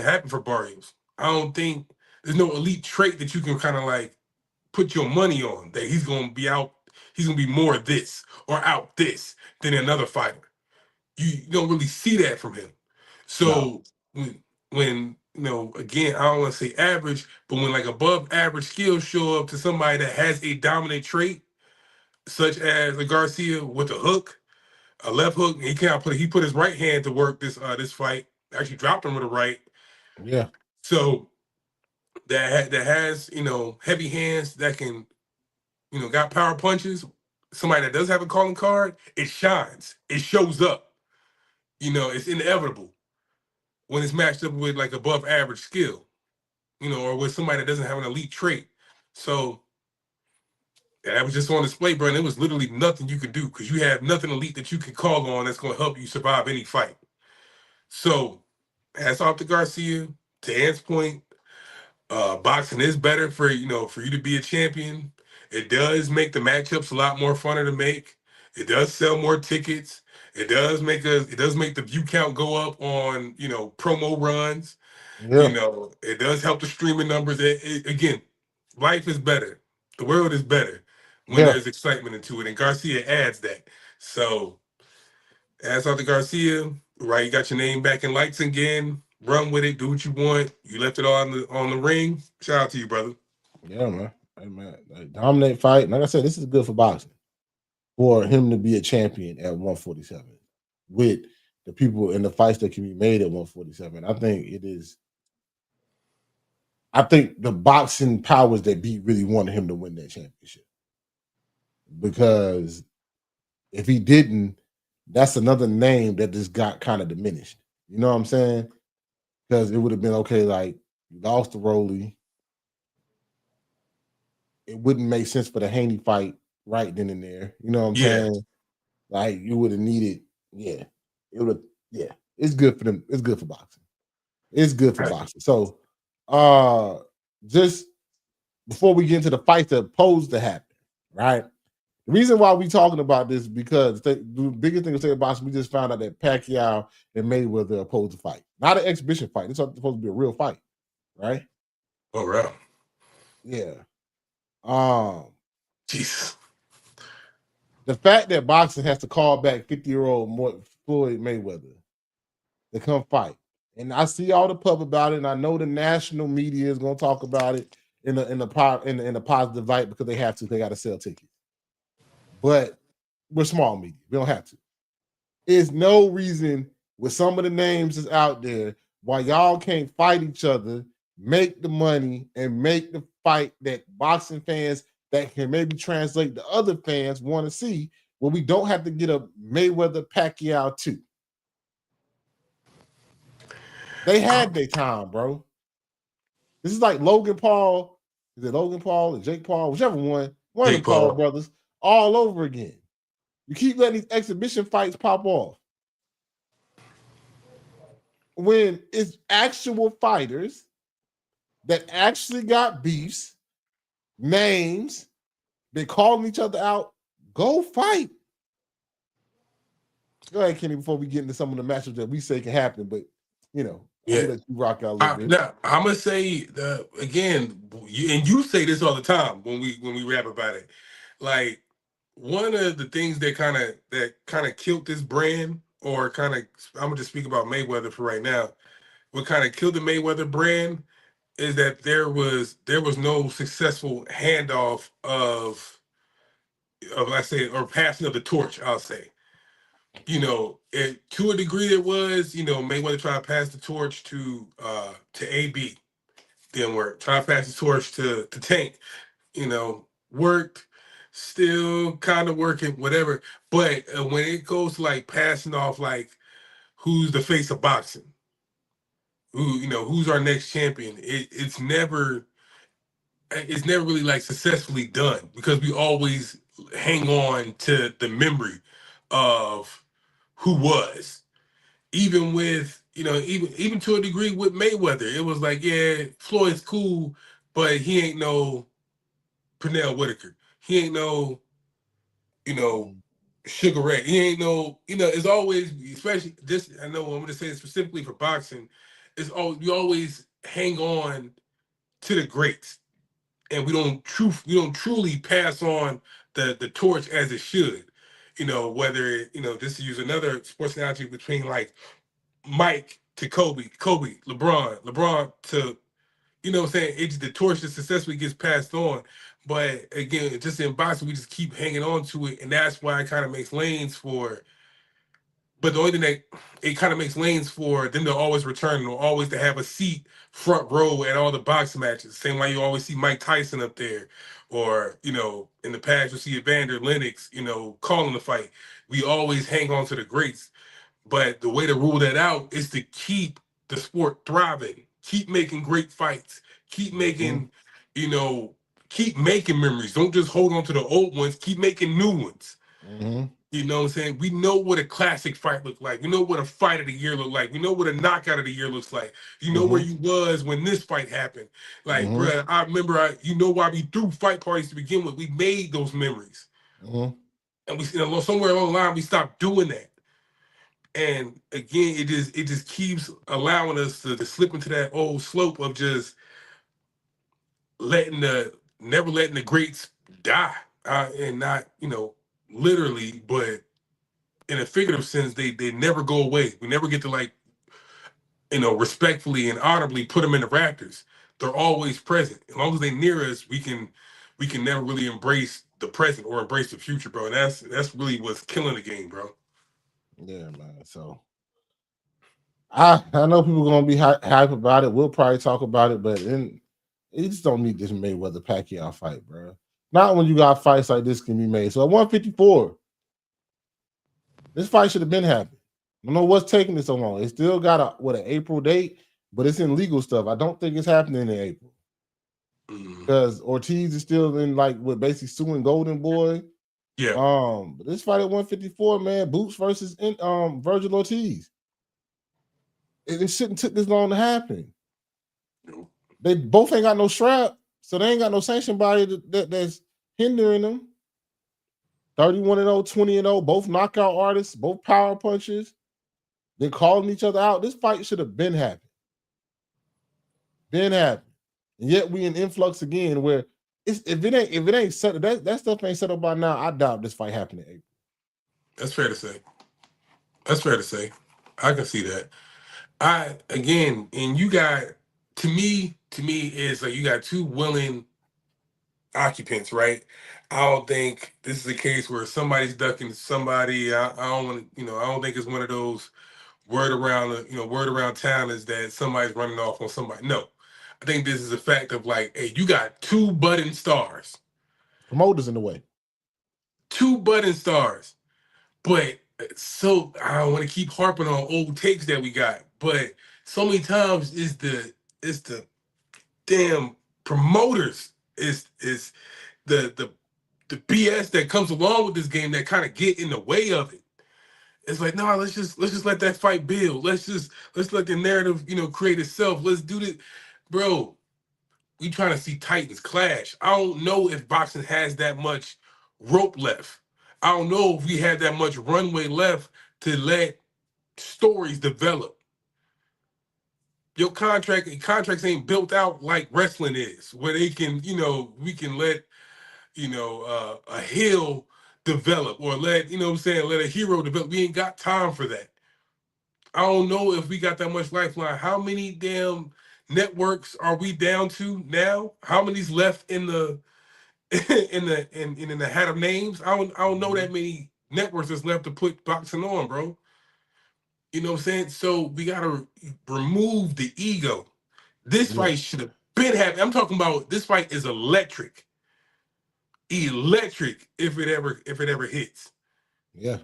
happened for Barrios. I don't think there's no elite trait that you can kind of like put your money on that he's gonna be out. He's gonna be more this or out this than another fighter. You don't really see that from him. No. So when again, I don't want to say average, but when like above average skills show up to somebody that has a dominant trait, such as a Garcia with a hook, a left hook, and he put his right hand to work this fight. Actually dropped him with a right. Yeah. So that has heavy hands that can got power punches. Somebody that does have a calling card, it shines. It shows up. It's inevitable when it's matched up with like above average skill, or with somebody that doesn't have an elite trait. So that was just on display, bro. And it was literally nothing you could do because you have nothing elite that you can call on that's going to help you survive any fight. So, hats off to Garcia. To Ant's point, boxing is better for you to be a champion. It does make the matchups a lot more funner to make. It does sell more tickets. It does make the view count go up on promo runs. Yeah. It does help the streaming numbers. Again, life is better. The world is better when Yeah. there's excitement into it, and Garcia adds that. So, as off to Garcia, right? You got your name back in lights again. Run with it. Do what you want. You left it all on the ring. Shout out to you, brother. Yeah, man. Hey, man. Like, dominate fight. Like I said, this is good for boxing. For him to be a champion at 147 with the people and the fights that can be made at 147. I think it is. I think the boxing powers that be really wanted him to win that championship because if he didn't, that's another name that just got kind of diminished. You know what I'm saying? Because it would have been okay, like you lost to Rolly. It wouldn't make sense for the Haney fight right then and there. You know what I'm Yeah. saying? Like you would have needed, yeah. It would have, yeah. It's good for them. It's good for boxing. It's good for boxing. So just before we get into the fight that posed to happen, right? The reason why we talking about this is because the biggest thing to say about boxing, we just found out that Pacquiao and Mayweather are opposed to fight. Not an exhibition fight. It's supposed to be a real fight, right? Oh, right. Yeah. Jesus. The fact that boxing has to call back 50-year-old Floyd Mayweather to come fight. And I see all the pub about it, and I know the national media is going to talk about it in a positive light because they have to. They got to sell tickets. But we're small media. We don't have to. There's no reason with some of the names that's out there why y'all can't fight each other, make the money, and make the fight that boxing fans that can maybe translate to other fans want to see, where we don't have to get a Mayweather Pacquiao 2. They had their time, bro. This is like Logan Paul. Is it Logan Paul or Jake Paul? Whichever one of the Paul brothers, all over again. You keep letting these exhibition fights pop off. When it's actual fighters that actually got beefs, names, been calling each other out, go fight. Go ahead, Kenny, before we get into some of the matchups that we say can happen, but I'm gonna let you rock out a little bit. Now, I'm gonna say again, and you say this all the time when we rap about it. Like one of the things that kind of killed this brand, or I'm gonna just speak about Mayweather for right now. What kind of killed the Mayweather brand is that there was no successful handoff of let's say, or passing of the torch. I'll say. To a degree it was, Mayweather trying to pass the torch to AB, didn't work. Trying to pass the torch to Tank, worked, still kind of working, whatever. But when it goes to like passing off, like who's the face of boxing, who's our next champion, it's never really like successfully done because we always hang on to the memory of who was. Even with, even to a degree with Mayweather, it was like, yeah, Floyd's cool, but he ain't no Pernell Whitaker. He ain't no, you know, Sugar Ray. He ain't no, it's always, especially this, I know I'm gonna say it specifically for boxing, you always hang on to the greats. And we don't truly pass on the torch as it should. Whether just to use another sports analogy between like Mike to Kobe, Kobe, LeBron to, what I'm saying, the torch that successfully gets passed on. But again, just in boxing, we just keep hanging on to it, and that's why it kind of makes lanes for. But the only thing that it kind of makes lanes for them to always return, or always to have a seat front row at all the boxing matches. Same way you always see Mike Tyson up there, or in the past you see Evander Lennox, calling the fight. We always hang on to the greats. But the way to rule that out is to keep the sport thriving, keep making great fights, keep making, you know, keep making memories. Don't just hold on to the old ones, keep making new ones. You know what I'm saying? We know what a classic fight looked like. We know what a fight of the year looked like. We know what a knockout of the year looks like. You know where you was when this fight happened. Like, bruh, I remember, you know why we threw fight parties to begin with. We made those memories. And we, somewhere along the line, we stopped doing that. And again, it just keeps allowing us to slip into that old slope of just never letting the greats die, and not literally, but in a figurative sense, they never go away. We never get to respectfully and honorably put them in the rafters. They're always present. As long as they near us, we can never really embrace the present or embrace the future, bro. And that's really what's killing the game, bro. Yeah, man. So I know people are gonna be hype about it. We'll probably talk about it, but you just don't need this Mayweather Pacquiao fight, bro. Not when you got fights like this can be made. So at 154, this fight should have been happening. I don't know what's taking it so long. It still got an April date, but it's in legal stuff. I don't think it's happening in April because Ortiz is still in with basically suing Golden Boy. Yeah. But this fight at 154, man, Boots versus Virgil Ortiz. It shouldn't took this long to happen. No. They both ain't got no strap, so they ain't got no sanction body that's hindering them. 31-0, 20-0, both knockout artists, both power punchers. They're calling each other out. This fight should have been happening. And yet we in influx again where if it ain't set, that stuff ain't settled by now, I doubt this fight happening in April. That's fair to say. I can see that. And you got, to me is like you got two willing occupants, right? I don't think this is a case where somebody's ducking somebody. I don't want to, I don't think it's one of those word around town is that somebody's running off on somebody. No, I think this is a fact of like, hey, you got two budding stars, promoters in the way, but so I don't want to keep harping on old takes that we got, but so many times it's the damn promoters is the BS that comes along with this game that kind of get in the way of it. It's like, no, let's just let that fight build. Let's let the narrative, create itself. Let's do this. Bro, we trying to see Titans clash. I don't know if boxing has that much rope left. I don't know if we have that much runway left to let stories develop. Your contracts ain't built out like wrestling is, where they can, we can let, a heel develop, or let, let a hero develop. We ain't got time for that. I don't know if we got that much lifeline. How many damn networks are we down to now? How many's left in the in the hat of names? I don't know that many networks that's left to put boxing on, bro. You know what I'm saying? So we gotta remove the ego. This fight should have been happening. I'm talking about this fight is electric. Electric if it ever hits. Yeah.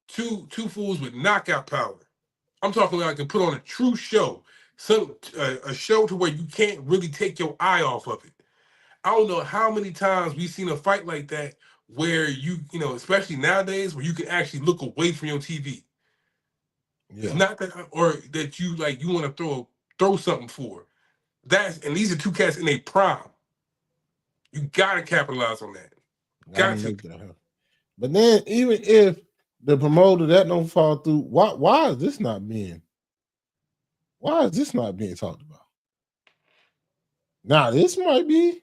Two fools with knockout power. I'm talking like I can put on a true show. A show to where you can't really take your eye off of it. I don't know how many times we've seen a fight like that where you know, especially nowadays, where you can actually look away from your TV. Yeah. It's not that, or that you like you want to throw something for. And these are two cats in a prime. You gotta capitalize on that. Gotta make that happen. But then, even if the promoter that don't fall through, why is this not being talked about? Now this might be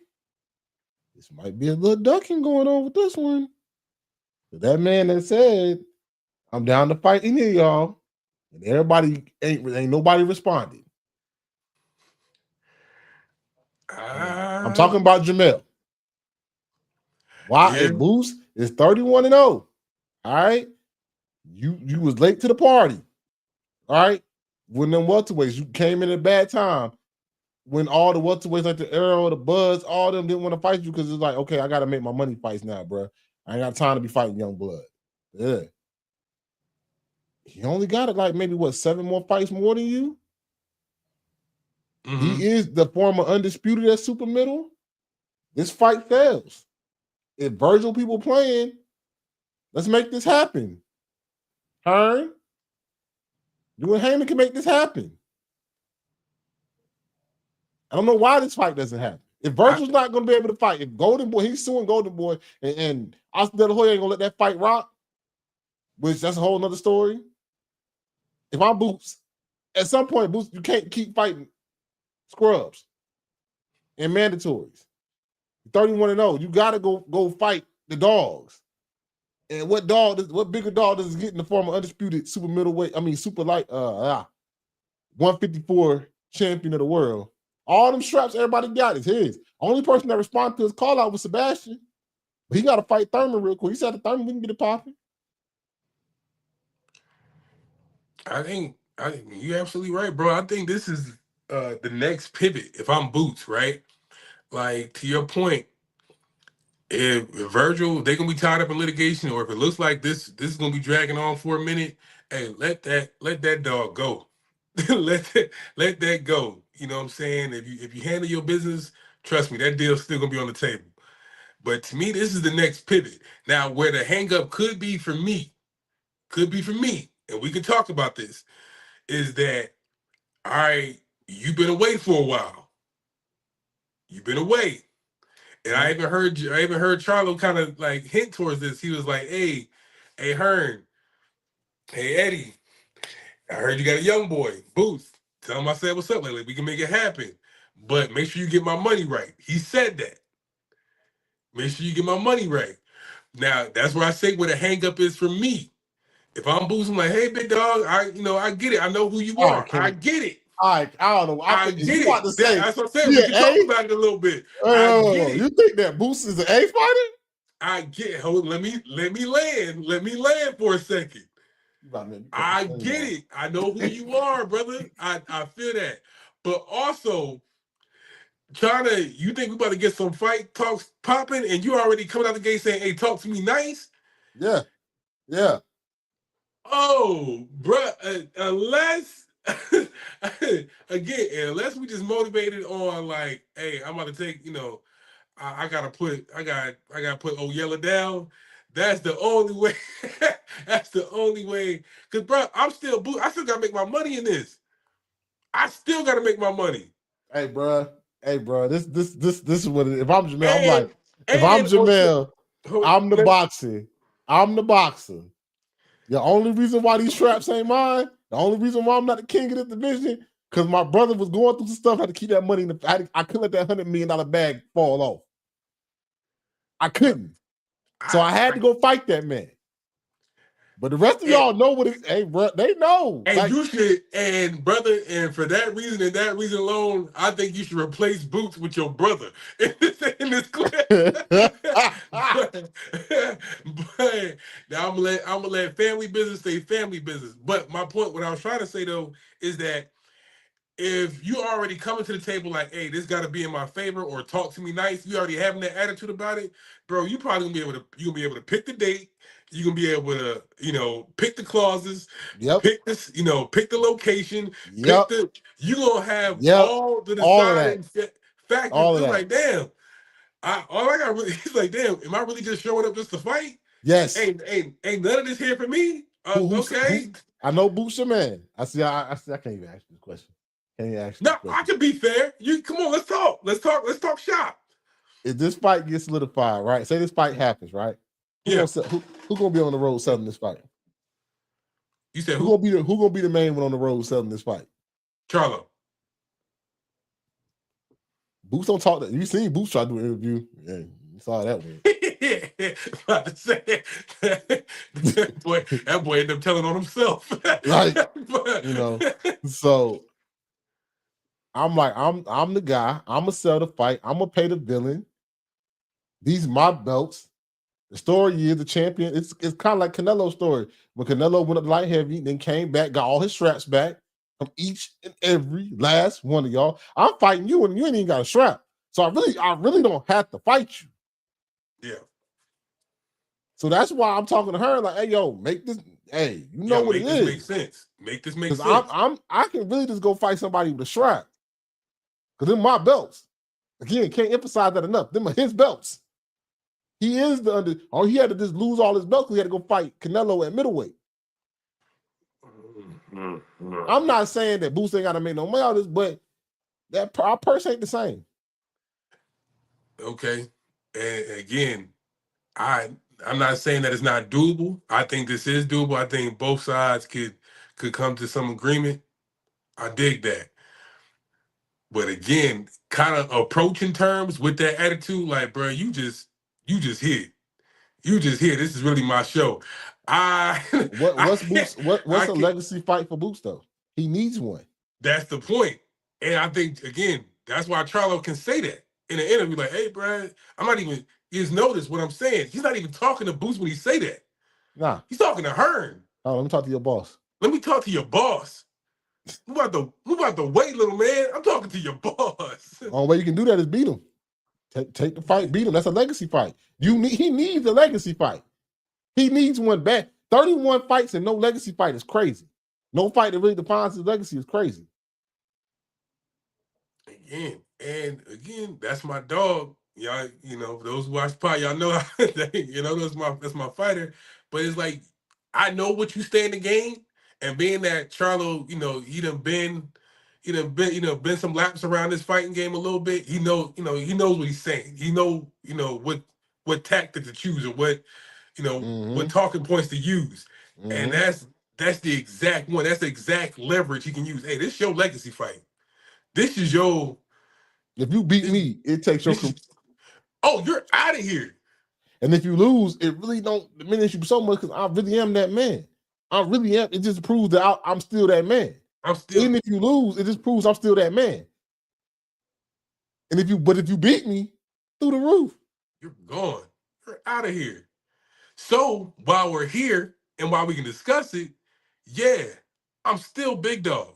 a little ducking going on with this one. But that man that said, "I'm down to fight any of y'all," and everybody ain't nobody responded. I'm talking about Jamel. Why? Yeah. Boost is 31-0. All right, you was late to the party. All right, when them welterweights, you came in at a bad time. When all the welterweights like the Arrow, the Buzz, all of them didn't want to fight you because it's like, okay, I got to make my money fights now, bro. I ain't got time to be fighting young blood. Yeah. He only got it like maybe 7 more fights more than you. Mm-hmm. He is the former undisputed at super middle. This fight fails. If Virgil people playing, let's make this happen. Hearn, you and Heyman can make this happen. I don't know why this fight doesn't happen. If Virgil's not going to be able to fight, if Golden Boy, he's suing Golden Boy, and Oscar De La Hoya ain't going to let that fight rock, which that's a whole nother story. If I'm Boots, at some point, Boots, you can't keep fighting scrubs and mandatories. 31-0, you got to go fight the dogs. And what bigger dog does it get in the form of undisputed super middleweight, super light, 154 champion of the world? All them straps everybody got is his. Only person that responded to his call out was Sebastian. But he got to fight Thurman real quick. He said to Thurman, we can get it popping. I think you're absolutely right, bro. I think this is the next pivot. If I'm Boots, right? Like, to your point, if Virgil, they're gonna be tied up in litigation, or if it looks like this is gonna be dragging on for a minute, hey, let that dog go. let that go. You know what I'm saying? If you handle your business, trust me, that deal's still gonna be on the table. But to me, this is the next pivot. Now, where the hang up could be for me, and we can talk about this, is that, all right, you've been away for a while. You've been away. And I even heard Charlo kind of like hint towards this. He was like, hey, Hearn, hey, Eddie, I heard you got a young boy, Booth. Tell him I said what's up lately. We can make it happen. But make sure you get my money right. He said that. Make sure you get my money right. Now, that's where I say where the hang up is for me. If I'm Booth, I'm like, hey, big dog, I get it. I know who you are. I get it. I don't know. I get it. About to say, that's what I'm saying. We can talk about it a little bit. I get it. You think that Boost is an A fighter? I get it. Hold, let me land. Let me land for a second. I get it. I know who you are, brother. I feel that. But also, you think we about to get some fight talks popping, and you already coming out the gate saying, hey, talk to me nice? Yeah. Yeah. Oh, bruh, unless again, unless we just motivated on like, hey, I'm about to take, I gotta put old Yella down. That's the only way. That's the only way. Cause bro, I still gotta make my money in this. I still gotta make my money. Hey, bro. This is what it is. If I'm Jamel, if I'm Jamel, I'm the boxer. I'm the boxer. The only reason why these straps ain't mine, the only reason why I'm not the king of this division, because my brother was going through some stuff, had to keep that money in the. I couldn't let that $100 million bag fall off. I couldn't. So I had to go fight that man. But the rest of y'all know what it is. Hey, bro, they know. And you should, and brother, and for that reason and that reason alone, I think you should replace Boots with your brother in this clip. but now I'm gonna let family business stay family business. But my point, what I was trying to say though, is that if you already coming to the table like, hey, this got to be in my favor, or talk to me nice, you already having that attitude about it, bro, you probably gonna be able to pick the date. You're gonna be able to, pick the clauses, pick this, pick the location, you're gonna have all the deciding factors. It's like, damn, All I got really, he's like, damn, am I really just showing up just to fight? Yes. Ain't none of this here for me. Okay. I know Boots your man. I can't even ask you this question. Can't even ask you No, this question. I can be fair. You come on, let's talk. Let's talk shop. If this fight gets solidified, right? Say this fight happens, right? Who gonna be on the road selling this fight? You said who gonna be the main one on the road selling this fight? Charlo. Boots don't talk that. You seen Boots try to do an interview. Yeah, you saw that one. About to say that boy ended up telling on himself. Like, you know, so I'm like, I'm the guy. I'm gonna sell the fight. I'm gonna pay the villain. These my belts. The story is the champion. It's kind of like Canelo's story. When Canelo went up light heavy, then came back, got all his straps back from each and every last one of y'all. I'm fighting you, and you ain't even got a strap. So I really don't have to fight you. Yeah. So that's why I'm talking to her like, hey, yo, make this. Hey, you know what it is. Make sense. Make this make sense. I can really just go fight somebody with a strap. Because them my belts. Again, can't emphasize that enough. Them are his belts. He is the under. Oh, he had to just lose all his belts. He had to go fight Canelo at middleweight. I'm not saying that Boots ain't got to make no money out of this, but that our purse ain't the same. Okay, and again, I'm not saying that it's not doable. I think this is doable. I think both sides could come to some agreement. I dig that. But again, kind of approaching terms with that attitude, like, bro, you just hit. You just here. This is really my show. What's a legacy fight for Boots though? He needs one. That's the point. And I think again, that's why Charlo can say that in an interview, like, hey, bro, I'm not even, you just notice what I'm saying. He's not even talking to Boots when he say that. Nah. He's talking to Hearn. Oh, let me talk to your boss. Let me talk to your boss. Move out the way, little man. I'm talking to your boss. The only way you can do that is beat him. Take the fight, beat him. That's a legacy fight. He needs a legacy fight. He needs one back. 31 fights and no legacy fight is crazy. No fight that really defines his legacy is crazy. Again, that's my dog. Y'all, those who watch Pot, y'all know, that's my fighter. But it's like, I know what you stay in the game, and being that Charlo, he done been some laps around this fighting game a little bit. He knows what he's saying. He what tactic to choose or what what talking points to use, and that's the exact one. That's the exact leverage he can use. Hey, this is your legacy fight. This is your. If you beat me, it takes your. Oh, you're out of here. And if you lose, it really don't diminish you so much because I really am that man. I really am. It just proves that I'm still that man. Even if you lose, it just proves I'm still that man. And if you beat me, through the roof. You're gone. You're out of here. So while we're here and while we can discuss it, yeah, I'm still Big Dog.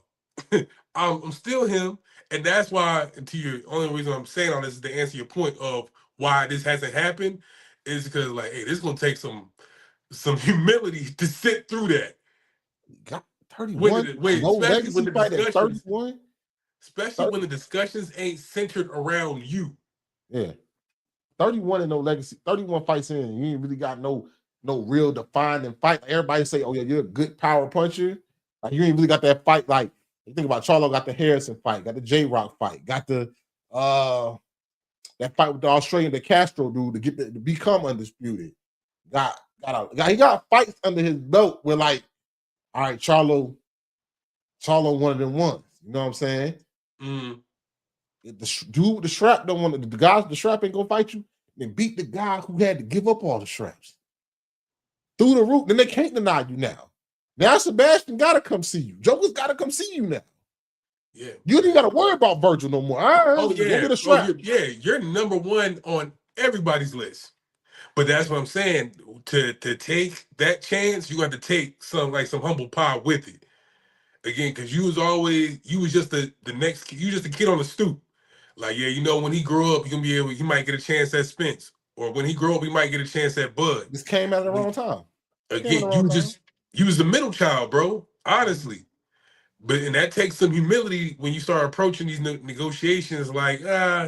I'm still him. And that's why, and to your only reason I'm saying all this is to answer your point of why this hasn't happened, is because like, hey, this is gonna take some humility to sit through that. Got 31. Especially when the discussions, 31? Especially when the discussions ain't centered around you. Yeah. 31 and no legacy, 31 fights in, you ain't really got no real defining fight. Everybody say, oh yeah, you're a good power puncher. Like you ain't really got that fight. Like you think about Charlo, got the Harrison fight, got the J-Rock fight, got the that fight with the Australian, the Castro dude to become undisputed. He got fights under his belt where like, all right, Charlo one of them ones. You know what I'm saying? The dude with the strap don't want the guys with the strap ain't gonna fight you. Then beat the guy who had to give up all the straps through the roof. Then they can't deny you now. Now Sebastian gotta come see you. Joker's gotta come see you now. Yeah, you ain't gotta worry about Virgil no more. All right, go get a strap. You're number one on everybody's list. But that's what I'm saying. To take that chance, you have to take some humble pie with it. Again, because you was just the next. You just a kid on the stoop. Like, yeah, when he grew up, he might get a chance at Spence, or when he grew up, he might get a chance at Bud. This came at the wrong time. Again, you was the middle child, bro. Honestly, and that takes some humility when you start approaching these negotiations. Like,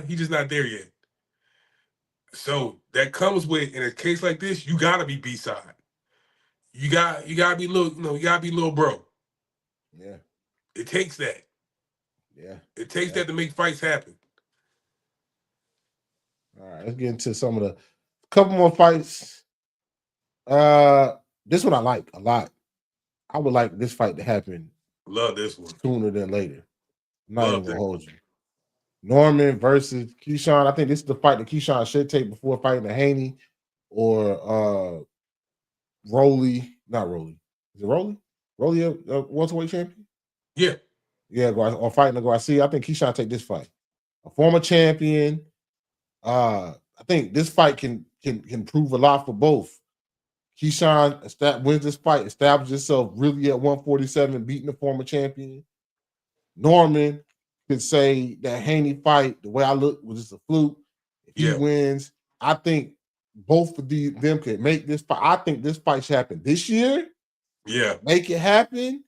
he's just not there yet. So that comes with, in a case like this, you gotta be B-side. You gotta be little, you gotta be little bro. Yeah. It takes that. Yeah. It takes that to make fights happen. All right, let's get into some of the couple more fights. This one I like a lot. I would like this fight to happen. Love this one sooner than later. I'm not even Love gonna that. hold you. Norman versus Keyshawn. I think this is the fight that Keyshawn should take before fighting the Haney or Rolly. Not Rolly. Is it Rolly? Rolly a welterweight champion? Yeah. Yeah, or fighting the Garcia. I think Keyshawn take this fight. A former champion. I think this fight can prove a lot for both. Keyshawn wins this fight, establishes himself really at 147, beating the former champion. Norman could say that Haney fight, the way I look, was just a fluke. If he wins, I think both of them could make this fight. I think this fight should happen this year. Yeah. Make it happen.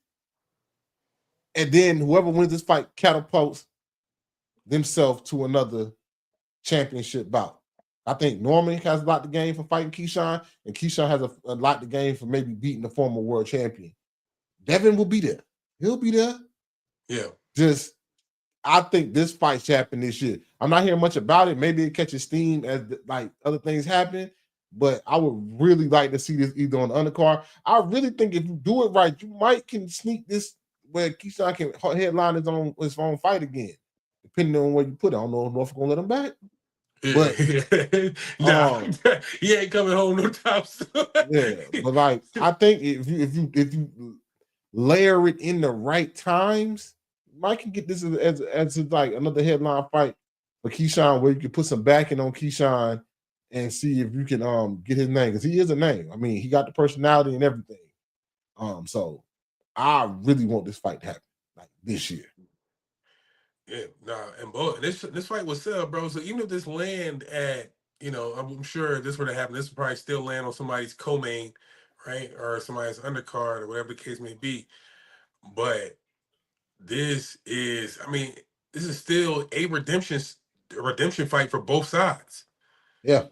And then whoever wins this fight catapults themselves to another championship bout. I think Norman has a lot to gain from fighting Keyshawn, and Keyshawn has a lot to gain from maybe beating the former world champion. Devin will be there. He'll be there. Yeah. Just, I think this fight should happen this year. I'm not hearing much about it. Maybe it catches steam as like other things happen, but I would really like to see this either on the undercard. I really think if you do it right, you might can sneak this where Keyshawn can headline his own fight again, depending on where you put it. I don't know if Norfolk gonna let him back. But nah, he ain't coming home no time soon. Yeah, but like I think if you layer it in the right times, Mike can get this as like another headline fight for Keyshawn, where you can put some backing on Keyshawn and see if you can get his name, because he is a name. I mean, he got the personality and everything. So I really want this fight to happen like this year. Yeah, this fight was sell, bro. So even if this land at, I'm sure this were to happen, this would probably still land on somebody's co-main, right, or somebody's undercard or whatever the case may be. But this is, this is still a redemption fight for both sides. Yeah.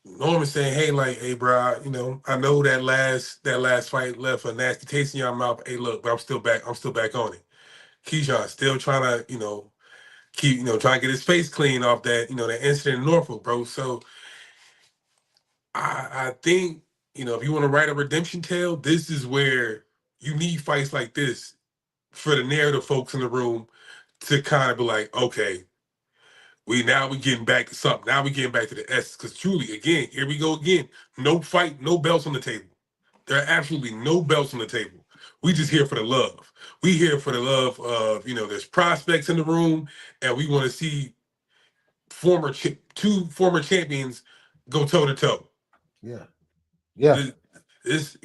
Norman saying, hey, like, hey, bro, I know that last fight left a nasty taste in your mouth. Hey, look, but I'm still back on it. Keyshawn still trying to, keep, trying to get his face clean off that, that incident in Norfolk, bro. So I think, if you want to write a redemption tale, this is where you need fights like this for the narrative folks in the room to kind of be like, okay, we getting back to something. Now we getting back to the essence. Because truly, again, here we go again. No fight, no belts on the table. There are absolutely no belts on the table. We just here for the love. We here for the love of, there's prospects in the room, and we want to see two former champions go toe to toe. Yeah. Yeah. This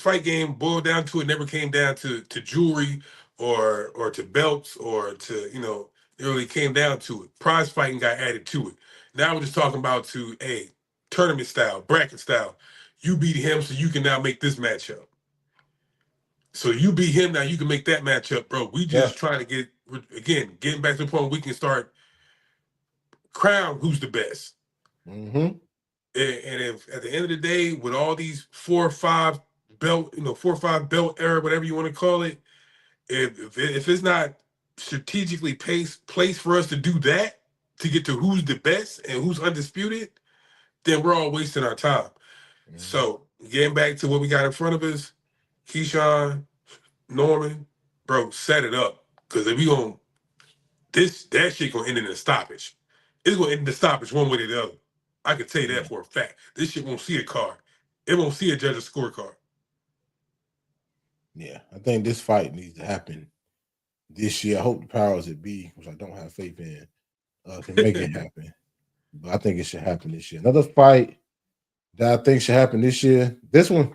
fight game boiled down to, it never came down to jewelry or to belts or to, it really came down to it. Prize fighting got added to it. Now we're just talking about tournament style, bracket style. You beat him, so you can now make this matchup. So you beat him, now you can make that matchup, bro. We just trying to getting back to the point where we can start crown who's the best. Mm-hmm. And if at the end of the day, with all these 4 or 5 belt, 4 or 5 belt era, whatever you want to call it, if it's not strategically placed for us to do that, to get to who's the best and who's undisputed, then we're all wasting our time. Mm-hmm. So getting back to what we got in front of us, Keyshawn, Norman, bro, set it up. Because if we that shit gonna end in a stoppage. It's gonna end in a stoppage one way or the other. I can tell you that for a fact. This shit won't see a card. It won't see a judge's scorecard. Yeah, I think this fight needs to happen this year. I hope the powers that be, which I don't have faith in, can make it happen. But I think it should happen this year. Another fight that I think should happen this year. This one,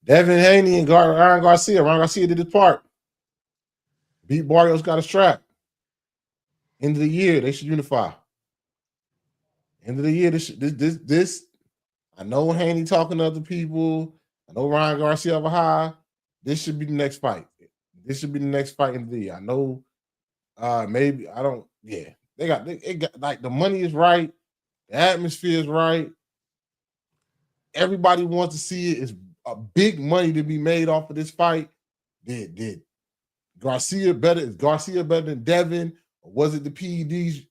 Devin Haney and Ryan Garcia. Ryan Garcia did his part. Beat Barrios, got a strap. End of the year, they should unify. End of the year, this. I know Haney talking to other people. I know Ryan Garcia have a high. This should be the next fight. This should be the next fight in the year. I know. Maybe I don't. Yeah, They got like the money is right, the atmosphere is right. Everybody wants to see it. It's a big money to be made off of this fight. Did Garcia better? Is Garcia better than Devin? Or was it the PEDs?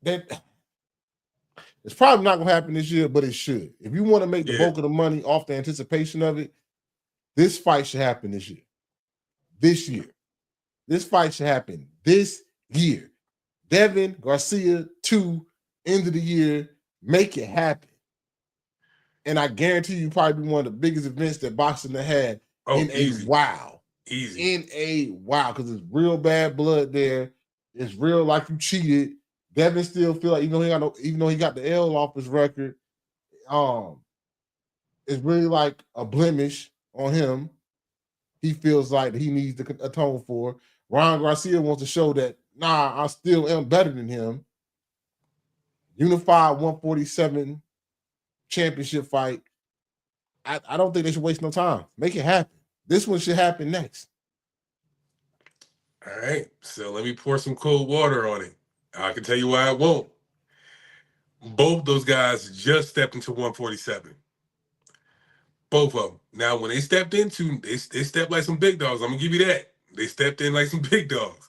That it's probably not gonna happen this year, but it should. If you want to make the bulk of the money off the anticipation of it, this fight should happen this year. This year. This fight should happen this year. Devin, Garcia, 2, end of the year, make it happen. And I guarantee you probably be one of the biggest events that boxing has had easy. a while. Easy. In a while, because it's real bad blood there. It's real like you cheated. Devin still feel like, even though he got the L off his record, it's really like a blemish on him. He feels like he needs to atone for. Ryan Garcia wants to show that, I still am better than him. Unified 147 championship fight. I don't think they should waste no time. Make it happen. This one should happen next. All right. So let me pour some cold water on it. I can tell you why it won't. Both those guys just stepped into 147. Both of them. Now, when they stepped into, they stepped like some big dogs. I'm going to give you that. They stepped in like some big dogs.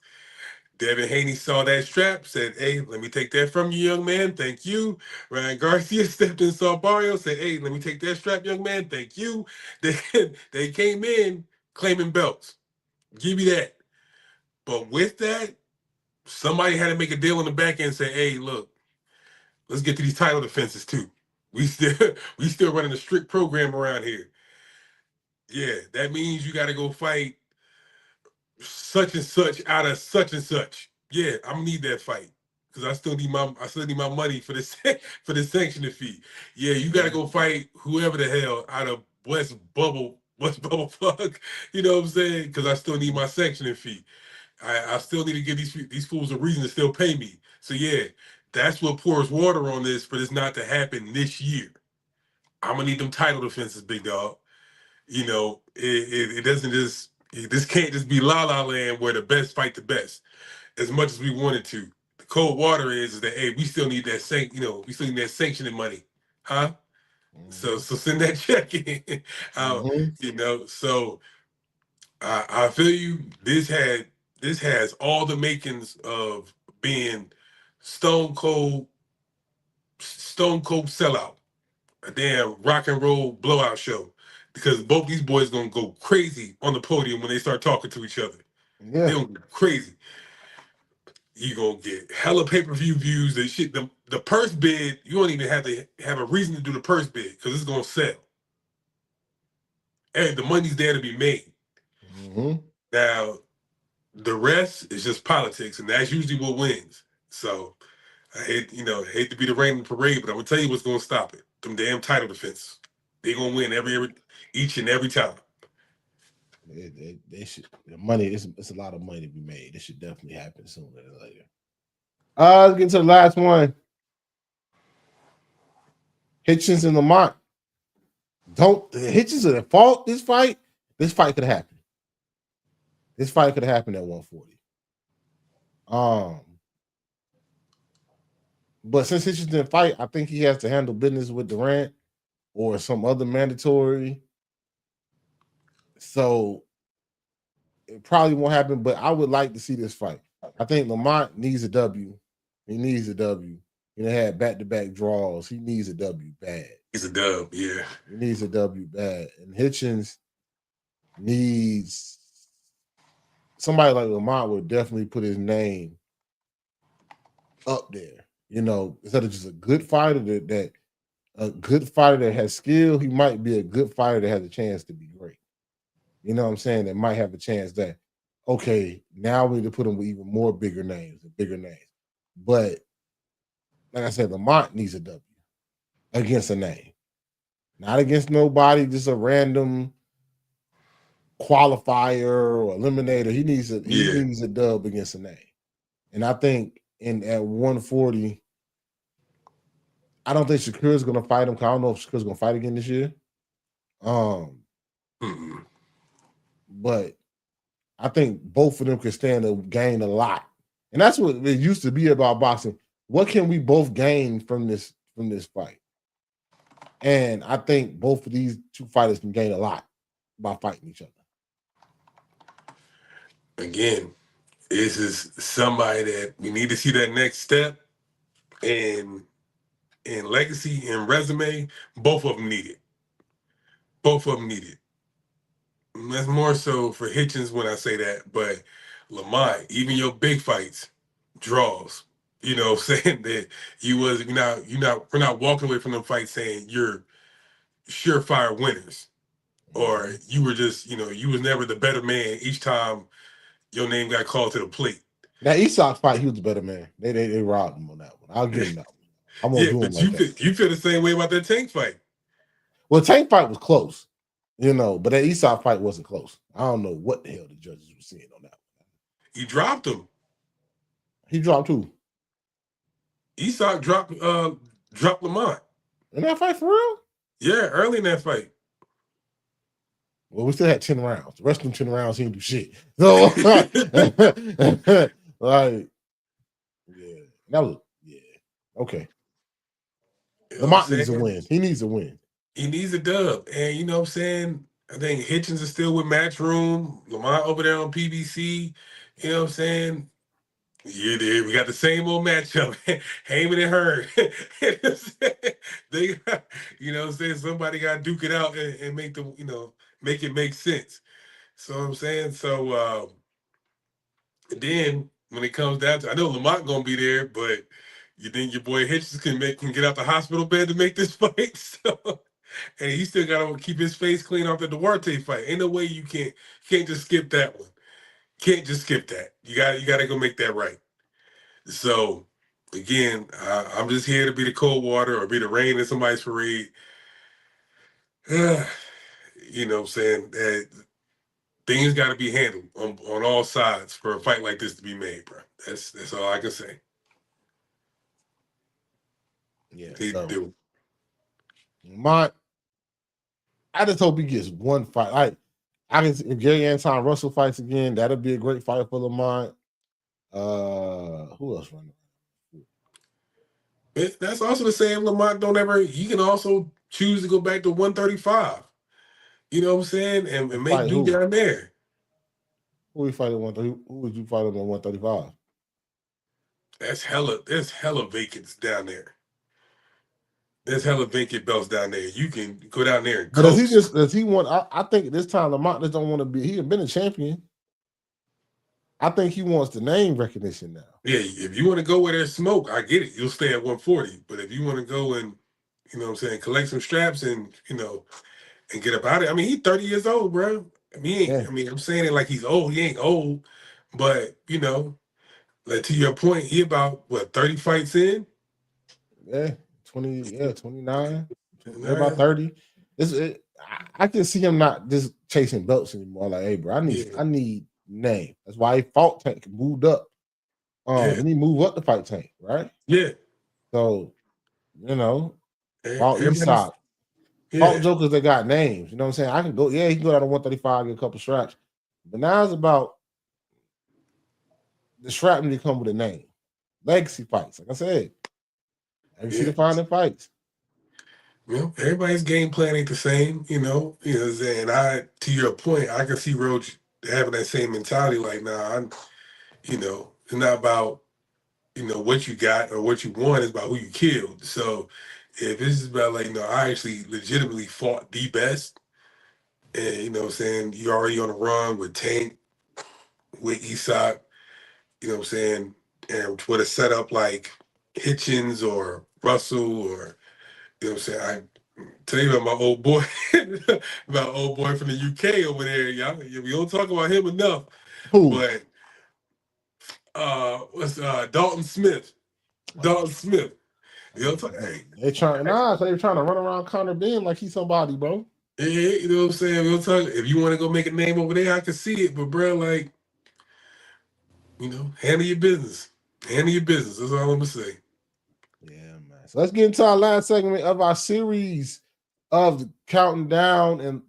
Devin Haney saw that strap, said, hey, let me take that from you, young man. Thank you. Ryan Garcia stepped in, saw Barrios, said, hey, let me take that strap, young man. Thank you. They came in claiming belts. Give me that. But with that, somebody had to make a deal on the back end and say, hey, look, let's get to these title defenses too. We still running a strict program around here. Yeah, that means you got to go fight such and such out of such and such. Yeah, I'm gonna need that fight because I still need my money for this for the sanctioning fee. Yeah, you got to go fight whoever the hell out of West Bubble Fuck. You know what I'm saying? Because I still need my sanctioning fee. I still need to give these fools a reason to still pay me. So yeah, that's what pours water on this for this not to happen this year. I'm gonna need them title defenses, big dog. You know, it doesn't just this can't just be La La Land where the best fight the best as much as we wanted to. The cold water is that hey, we still need that we still need that sanctioning money, huh? Mm-hmm. So send that check in. You know, so I feel you. This has all the makings of being stone cold sellout, a damn rock and roll blowout show, because both these boys gonna go crazy on the podium when they start talking to each other. Yeah, they're gonna go crazy. You gonna get hella pay-per-view views. The shit, the purse bid, you don't even have to have a reason to do the purse bid because it's gonna sell. And the money's there to be made. Mm-hmm. Now, the rest is just politics, and that's usually what wins. So I hate to be the rain in the parade, but I'm gonna tell you what's gonna stop it. Them damn title defense. They're gonna win each and every time. They should. The money, it's a lot of money to be made. It should definitely happen sooner than later. Let's get to the last one. Hitchens and Lamont. Hitchens are at fault this fight. This fight could happen. This fight could have happened at 140. But since Hitchens didn't fight, I think he has to handle business with Durant or some other mandatory. So it probably won't happen, but I would like to see this fight. I think Lamont needs a W. He needs a W. He had back-to-back draws. He needs a W bad. He's a dub, yeah. He needs a W bad. And Hitchens needs somebody like Lamont would definitely put his name up there. Instead of just a good fighter that has skill, he might be a good fighter that has a chance to be great. You know what I'm saying? That might have a chance that, okay, now we need to put him with even more bigger names. But like I said, Lamont needs a W against a name. Not against nobody, just a random qualifier or eliminator. He needs a dub against a name. And I think at 140, I don't think Shakur's gonna fight him, because I don't know if Shakur's gonna fight again this year. But I think both of them could stand to gain a lot And that's what it used to be about boxing. What can we both gain from this fight? And I think both of these two fighters can gain a lot by fighting each other. Again, this is somebody that we need to see that next step in legacy and resume. Both of them need it. Both of them need it. That's more so for Hitchens when I say that, but Lamont, even your big fights, draws. You know, saying that we're not walking away from them fights saying you're surefire winners. Or you were just, you was never the better man each time your name got called to the plate. That Isak fight, he was the better man. They robbed him on that one. I'll give him that one. I'm gonna do him like that. You feel the same way about that Tank fight. Well, Tank fight was close, but that Isak fight wasn't close. I don't know what the hell the judges were seeing on that one. He dropped him. He dropped who? Isak dropped Lamont. In that fight for real? Yeah, early in that fight. Well, we still had 10 rounds. The rest of them 10 rounds, he didn't do shit. So, like, okay. Lamont needs a win. He needs a win. He needs a dub. And you know what I'm saying? I think Hitchens is still with Matchroom. Lamont over there on PBC. You know what I'm saying? Yeah, we got the same old matchup. Heyman and Hearn. They got, what I'm saying? Somebody got to duke it out and make them, make it make sense. So I'm saying, then when it comes down to, I know Lamont gonna be there, but you think your boy Hitchens can get out the hospital bed to make this fight? So, and he still gotta keep his face clean off the Duarte fight. Ain't no way you can't just skip that one. Can't just skip that. You gotta go make that right. So again, I'm just here to be the cold water or be the rain in somebody's parade. You know what I'm saying? Things got to be handled on all sides for a fight like this to be made, bro. That's all I can say. Yeah. So, I just hope he gets one fight. I can if Gary Anton Russell fights again, that'll be a great fight for Lamont. Who else running? That's also the same. Lamont don't ever. He can also choose to go back to 135. You know what I'm saying, and make do down there. Who we fighting Who would you fight on 135? There's hella vacants down there. There's hella vacant belts down there. You can go down there and coast. But does he want? I think this time Lamont just don't want to be. He had been a champion. I think he wants the name recognition now. Yeah, if you want to go where there's smoke, I get it. You'll stay at 140. But if you want to go and, you know what I'm saying, collect some straps and, and get up out of it. I mean, he's 30 years old, bro. I mean, I'm saying it like he's old. He ain't old. But, like to your point, he about, 30 fights in? Yeah, 29. About 30. I can see him not just chasing belts anymore. Like, hey, bro, I need name. That's why he fought Tank, moved up. Then he moved up the fight Tank, right? Yeah. So, fought Eastside. Fought jokers that got names. You know what I'm saying? I can go, he can go down to 135, get a couple straps. But now it's about the strap need to come with a name. Legacy fights, like I said. Legacy defining fights. Everybody's game plan ain't the same, you know what I'm saying? To your point, I can see Roach having that same mentality, like, it's not about, what you got or what you want, it's about who you killed. So if this is about, like, I actually legitimately fought the best, and, you know what I'm saying, you're already on the run with Tank, with Isak, you know what I'm saying, and with a setup like Hitchens or Russell or, you know what I'm saying, tell you about my old boy, from the UK over there, y'all. We don't talk about him enough. Who? But what's Dalton Smith? Dalton Smith. They're trying to run around Conor Ben like he's somebody, bro. Yeah, you know what I'm saying? We'll talk. If you want to go make a name over there, I can see it. But bro, like, handle your business. Handle your business. That's all I'm gonna say. Yeah, man. So let's get into our last segment of our series of counting down and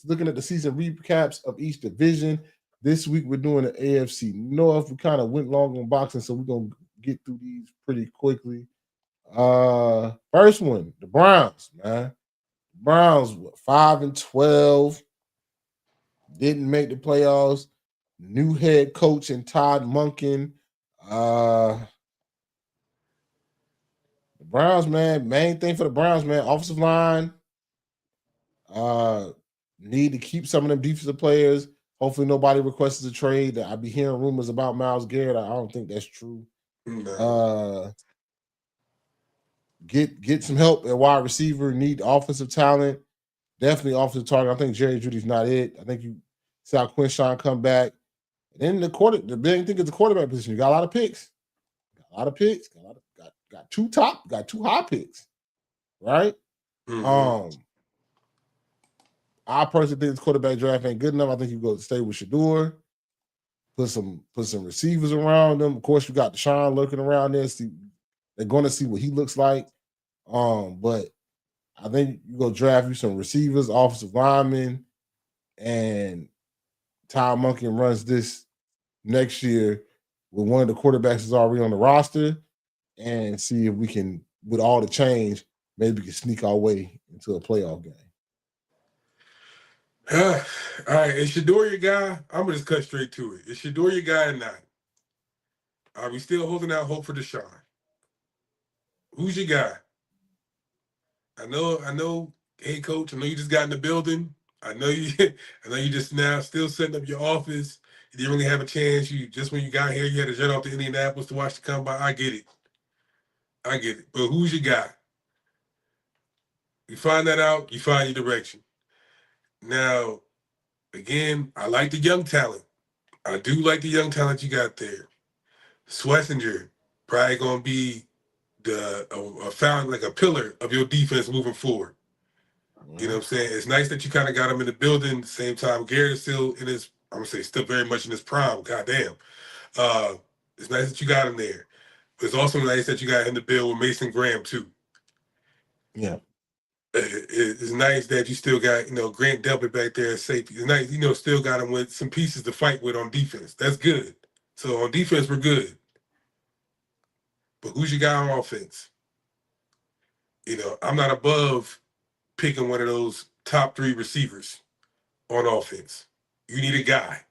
looking at the season recaps of each division. This week we're doing the AFC North. We kind of went long on boxing, so we're gonna get through these pretty quickly. First one, the Browns, man. Browns 5-12, didn't make the playoffs. New head coach and Todd Monken. The Browns, man. Main thing for the Browns, man. Offensive line. Need to keep some of them defensive players. Hopefully nobody requests a trade. I be hearing rumors about Myles Garrett. I don't think that's true. No. Get some help at wide receiver. Need offensive talent. Definitely offensive target. I think Jerry Judy's not it. I think you see how Quinshawn come back. And then the big thing is the quarterback position. You got a lot of picks. Got two high picks. Right? Mm-hmm. I personally think this quarterback draft ain't good enough. I think you go stay with Shador, put some receivers around them. Of course, you got Deshaun lurking around there. They're going to see what he looks like. But I think you go draft you some receivers, offensive linemen, and Todd Monken runs this next year with one of the quarterbacks is already on the roster, and see if we can, with all the change, maybe we can sneak our way into a playoff game. All right, is Shador your guy? I'm gonna just cut straight to it. Is Shador your guy or not? Are we still holding out hope for Deshaun? Who's your guy? I know, hey coach, I know you just got in the building. I know you just now still setting up your office. You didn't really have a chance. You just when you got here, you had to jet off to Indianapolis to watch the combine. I get it. But who's your guy? You find that out, you find your direction. Now, again, I like the young talent. I do like the young talent you got there. Schlesinger probably gonna be found like a pillar of your defense moving forward. You know what I'm saying? It's nice that you kind of got him in the building. At the same time, Garrett's still in his, I'm gonna say, still very much in his prime. Goddamn. It's nice that you got him there. But it's also nice that you got him to build with Mason Graham too. Yeah. It's nice that you still got, Grant Delpit back there as safety. It's nice, still got him with some pieces to fight with on defense. That's good. So on defense, we're good. But who's your guy on offense? I'm not above picking one of those top 3 receivers on offense. You need a guy,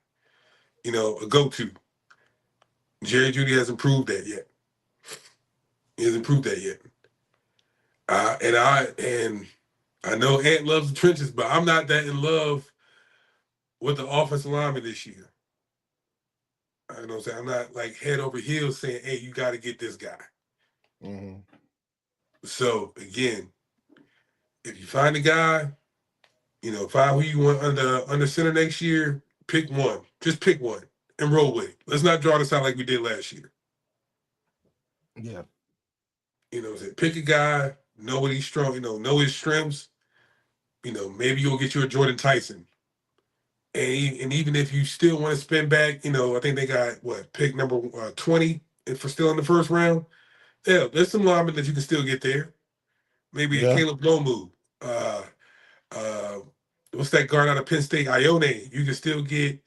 a go-to. Jerry Jeudy hasn't proved that yet. He hasn't proved that yet. And I know Ant loves the trenches, but I'm not that in love with the offensive lineman this year. I know what I'm saying. I'm not like head over heels saying, hey, you got to get this guy. Mm-hmm. So again, if you find a guy, find who you want under center next year, pick one. Just pick one and roll with it. Let's not draw this out like we did last year. Yeah. Pick a guy, know what he's strong, know his strengths. Maybe you'll get you a Jordan Tyson. And even if you still want to spin back, I think they got pick number 20 for still in the first round. Yeah, there's some linemen that you can still get there. Maybe a Caleb Lomu. What's that guard out of Penn State? Ione. You can still get,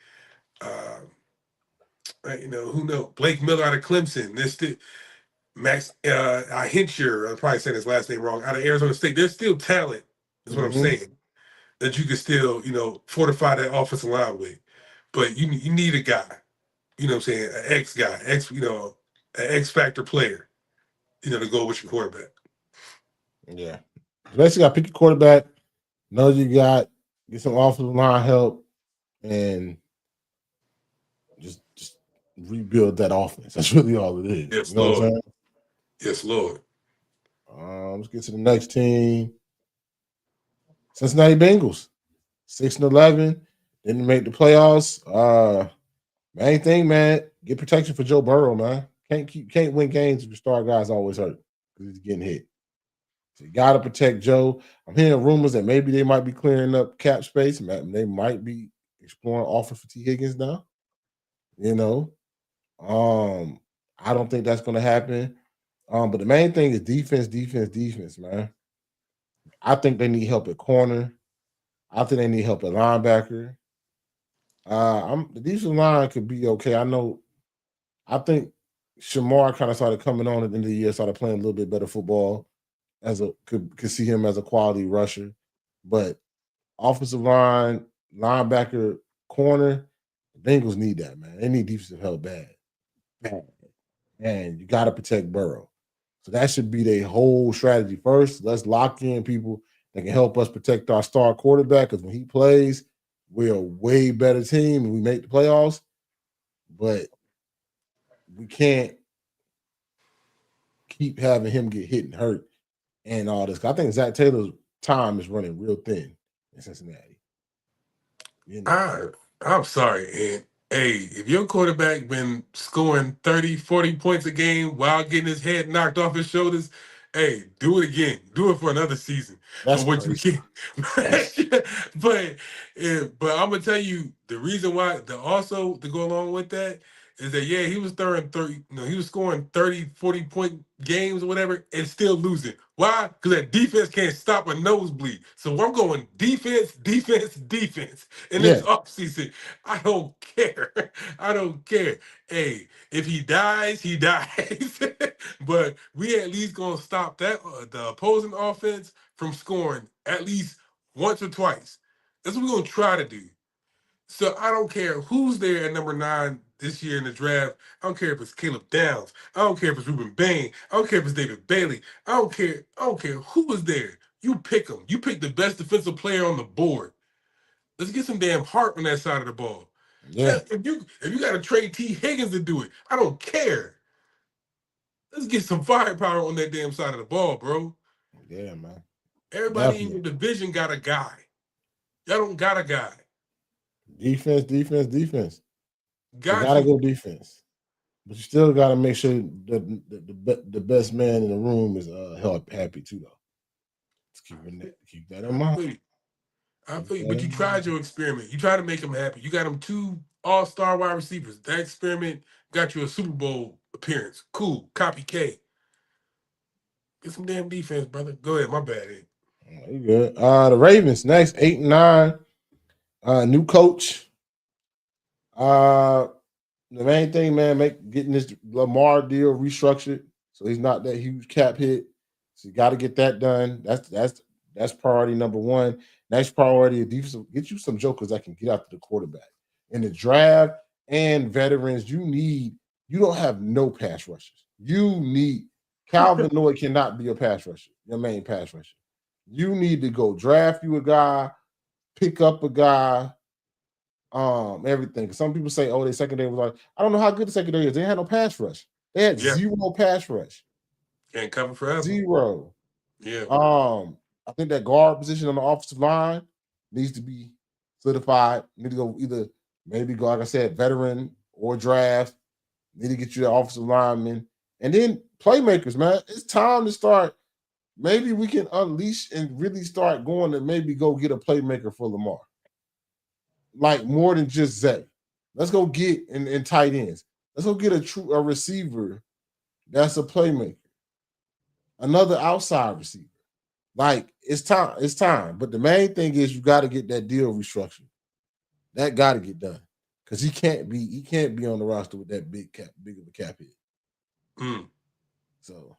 who knows? Blake Miller out of Clemson. There's still Max Hinsher. I'm probably saying his last name wrong. Out of Arizona State. There's still talent. That's what I'm saying. That you can still, fortify that offensive line with. But you need a guy. You know what I'm saying? An X guy, an X factor player. To go with your quarterback. Yeah. Basically, got to pick your quarterback. Know you get some offensive line help, and just rebuild that offense. That's really all it is. Yes, you know Lord. What I'm saying? Yes, Lord. Let's get to the next team. Cincinnati Bengals, 6-11, didn't make the playoffs. Main thing, man, get protection for Joe Burrow, man. Can't win games if your star guy's always hurt because he's getting hit. So you got to protect Joe. I'm hearing rumors that maybe they might be clearing up cap space. They might be exploring offer for T. Higgins now. I don't think that's going to happen. But the main thing is defense, man. I think they need help at corner. I think they need help at linebacker. The defensive line could be okay. I think Shamar kind of started coming on at the end of the year, started playing a little bit better football could see him as a quality rusher. But offensive line, linebacker, corner, the Bengals need that, man. They need defensive help bad. Bad. And you got to protect Burrow. So that should be their whole strategy. First, let's lock in people that can help us protect our star quarterback, because when he plays, we're a way better team and we make the playoffs. But we can't keep having him get hit and hurt and all this. I think Zach Taylor's time is running real thin in Cincinnati. You know? I'm sorry, Ed. Hey, if your quarterback been scoring 30, 40 points a game while getting his head knocked off his shoulders, hey, do it again. Do it for another season. That's what crazy. but I'm gonna tell you the reason why. Also to go along with that is that he was throwing 30. He was scoring 30, 40 point games or whatever, and still losing. Why? Because that defense can't stop a nosebleed. So I'm going defense in this offseason. I don't care. I don't care. Hey, if he dies, he dies. But we at least gonna stop that the opposing offense from scoring at least once or twice. That's what we're gonna try to do. So I don't care who's there at number 9 this year in the draft. I don't care if it's Caleb Downs. I don't care if it's Ruben Bain. I don't care if it's David Bailey. I don't care who is there. You pick them. You pick the best defensive player on the board. Let's get some damn heart on that side of the ball. Yeah. If you got to trade T. Higgins to do it, I don't care. Let's get some firepower on that damn side of the ball, bro. Yeah, man. Everybody in your division got a guy. Y'all don't got a guy. Defense. Gotta go defense. But you still got to make sure that the best man in the room is happy too, though. Let's keep that in mind. I feel you, but you tried your experiment. You tried to make him happy. You got him 2 all-star wide receivers. That experiment got you a Super Bowl appearance. Cool. Copy K. Get some damn defense, brother. Go ahead. My bad. You good. The Ravens next, 8 and 9. New coach. The main thing, man, getting this Lamar deal restructured so he's not that huge cap hit. So you got to get that done. That's priority number 1. Next priority, get you some jokers that can get after the quarterback. In the draft and veterans, you don't have no pass rushers. You need Calvin Lloyd cannot be a pass rusher, your main pass rusher. You need to go draft you a guy, pick up a guy, everything. Some people say, oh, their secondary was like, I don't know how good the secondary is. They had no pass rush. They had zero pass rush. Can't cover forever. Zero. Yeah. I think that guard position on the offensive line needs to be solidified. Need to go maybe go, like I said, veteran or draft. Need to get you the offensive lineman. And then playmakers, man. It's time to start. Maybe we can unleash and really start going to maybe go get a playmaker for Lamar. Like more than just Zay. Let's go get in tight ends. Let's go get a receiver that's a playmaker. Another outside receiver. Like it's time. But the main thing is you got to get that deal restructured. That got to get done. Because he can't be on the roster with that big of a cap hit. So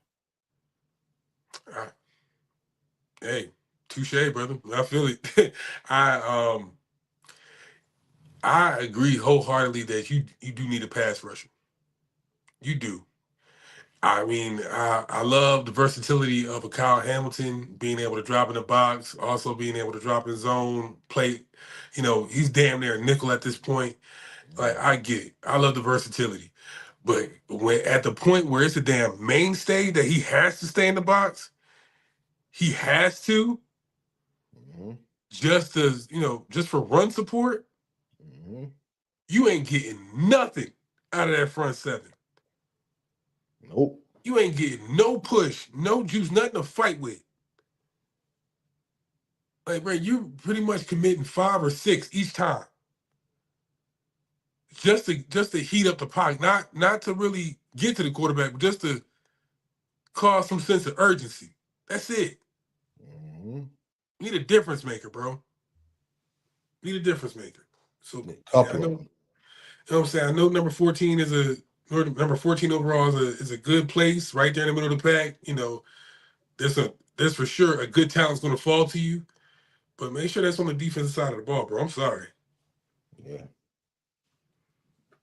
hey, touche, brother. I feel it. I agree wholeheartedly that you do need a pass rusher. You do. I mean, I love the versatility of a Kyle Hamilton being able to drop in the box, also being able to drop in zone, play. He's damn near a nickel at this point. Like, I get it. I love the versatility. But when at the point where it's a damn mainstay that he has to stay in the box, he has to, just for run support, you ain't getting nothing out of that front 7. Nope. You ain't getting no push, no juice, nothing to fight with. Like, bro, you pretty much committing 5 or 6 each time. Just to heat up the pocket, not to really get to the quarterback, but just to cause some sense of urgency. That's it. Need a difference maker, bro. Need a difference maker. So I couple know, of you them. know what I'm saying. I know number 14 number 14 overall is a good place right there in the middle of the pack. You know, there's for sure a good talent's going to fall to you, but make sure that's on the defensive side of the ball, bro. I'm sorry. Yeah,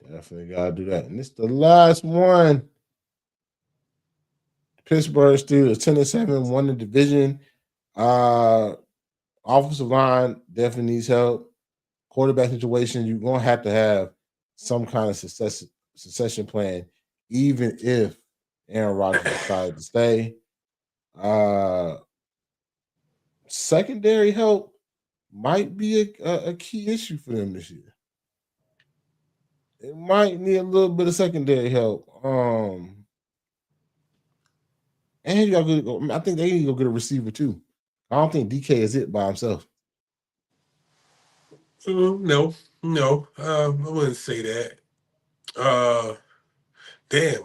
definitely gotta do that. And it's the last one. Pittsburgh Steelers 10-7, won the division. Offensive line definitely needs help. Quarterback situation, you're gonna have to have some kind of succession plan, even if Aaron Rodgers decided to stay. Uh Secondary help might be a key issue for them this year. It might need a little bit of secondary help. And you gotta go, I think they need to go get a receiver too. I don't think DK is it by himself. No, no, I wouldn't say that. Uh, Damn.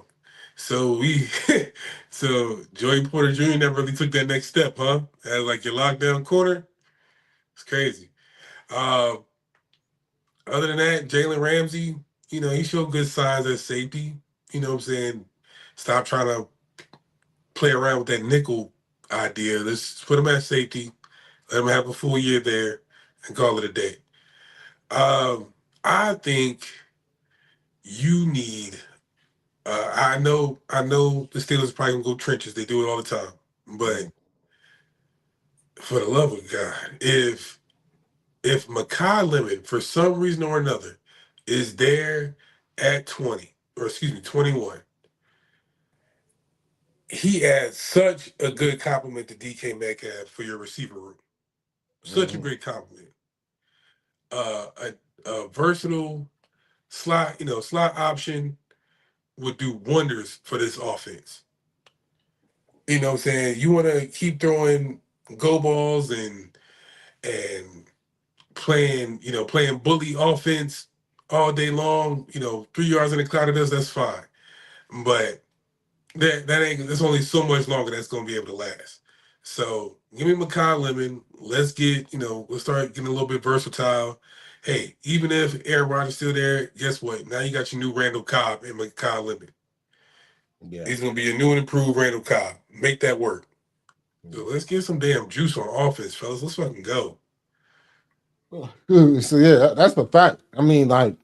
So so Joey Porter Jr. never really took that next step, huh? As like your lockdown corner, it's crazy. Uh, Other than that, Jalen Ramsey, you know, he showed good signs as safety. You know what I'm saying? Stop trying to play around with that nickel idea. Let's put him at safety. Let him have a full year there and call it a day. I think you need. I know the Steelers probably gonna go trenches. They do it all the time. But for the love of God, if Makai Lemon, for some reason or another, is there at 20, or excuse me, 21, he adds such a good compliment to DK Metcalf for your receiver room. Such a great compliment. A versatile slot option would do wonders for this offense. You know what I'm saying? You want to keep throwing go balls and playing bully offense all day long, 3 yards in the cloud of this, that's fine. But that ain't there's only so much longer that's gonna be able to last. So give me Makai Lemon. Let's start getting a little bit versatile. Hey, even if Aaron Rodgers still there, guess what? Now you got your new Randall Cobb and Makai Lemon. Yeah. He's gonna be a new and improved Randall Cobb. Make that work. So let's get some damn juice on offense, fellas. Let's fucking go. So yeah, that's the fact. I mean, like, of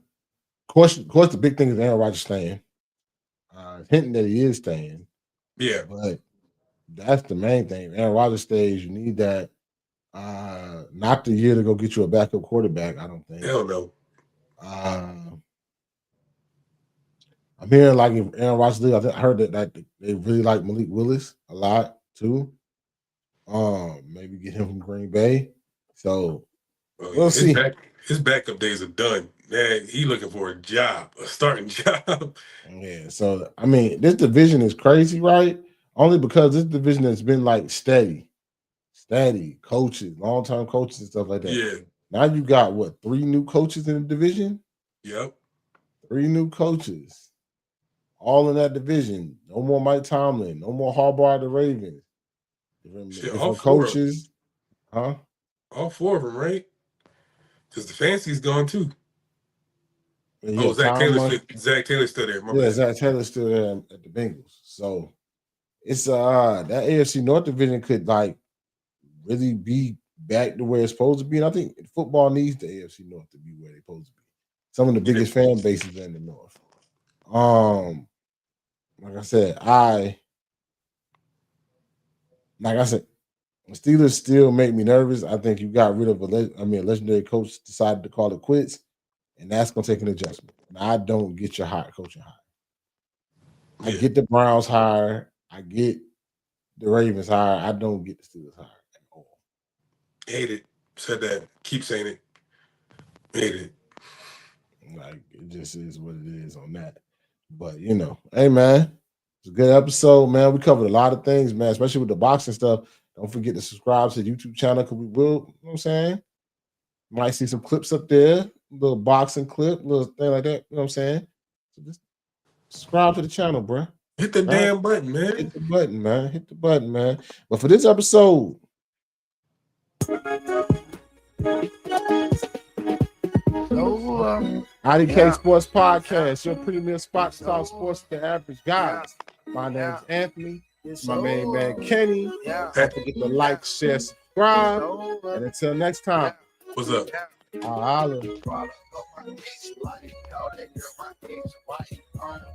course, the big thing is Aaron Rodgers staying. Hinting that he is staying. Yeah. But that's the main thing. Aaron Rodgers stays. You need that. Not the year to go get you a backup quarterback. I don't think. Hell no. I'm hearing like if Aaron Rodgers leaves, I heard that they really like Malik Willis a lot too. Maybe get him from Green Bay. So we'll see. His backup days are done. Man, he looking for a job, a starting job. Yeah. So I mean, this division is crazy, right? Only because this division has been like steady coaches, long-term coaches and stuff like that. Yeah. Now you got what, 3 new coaches in the division? Yep. 3 new coaches, all in that division. No more Mike Tomlin. No more Harbaugh at the Ravens. Different coaches. Huh? All 4 of them, right? Because the fancy's gone too. Yeah, Zach Taylor's still there. My bad. Zach Taylor's still there at the Bengals. So it's that AFC North division could like really be back to where it's supposed to be. And I think football needs the AFC North to be where they're supposed to be. Some of the biggest fan bases in the North. Like I said, the Steelers still make me nervous. I think you got rid of a legendary coach decided to call it quits, and that's gonna take an adjustment. And I don't get your coaching hire. I get the Browns hire. I get the Ravens hire. I don't get the Steelers hire at all. Hate it. Said that. Keep saying it. Hate it. Like, it just is what it is on that. But hey man, it's a good episode, man. We covered a lot of things, man, especially with the boxing stuff. Don't forget to subscribe to the YouTube channel because we will, you know what I'm saying? Might see some clips up there, little boxing clip, little thing like that, you know what I'm saying? So just subscribe to the channel, bro. Hit the damn button, man. Hit the button, man. Hit the button, man. But for this episode, no IDK Sports Podcast, your premier spot to talk sports to the average guy. My name is Anthony. My main man Kenny. Don't forget to like, share, subscribe. And until next time. What's up? I'll holler.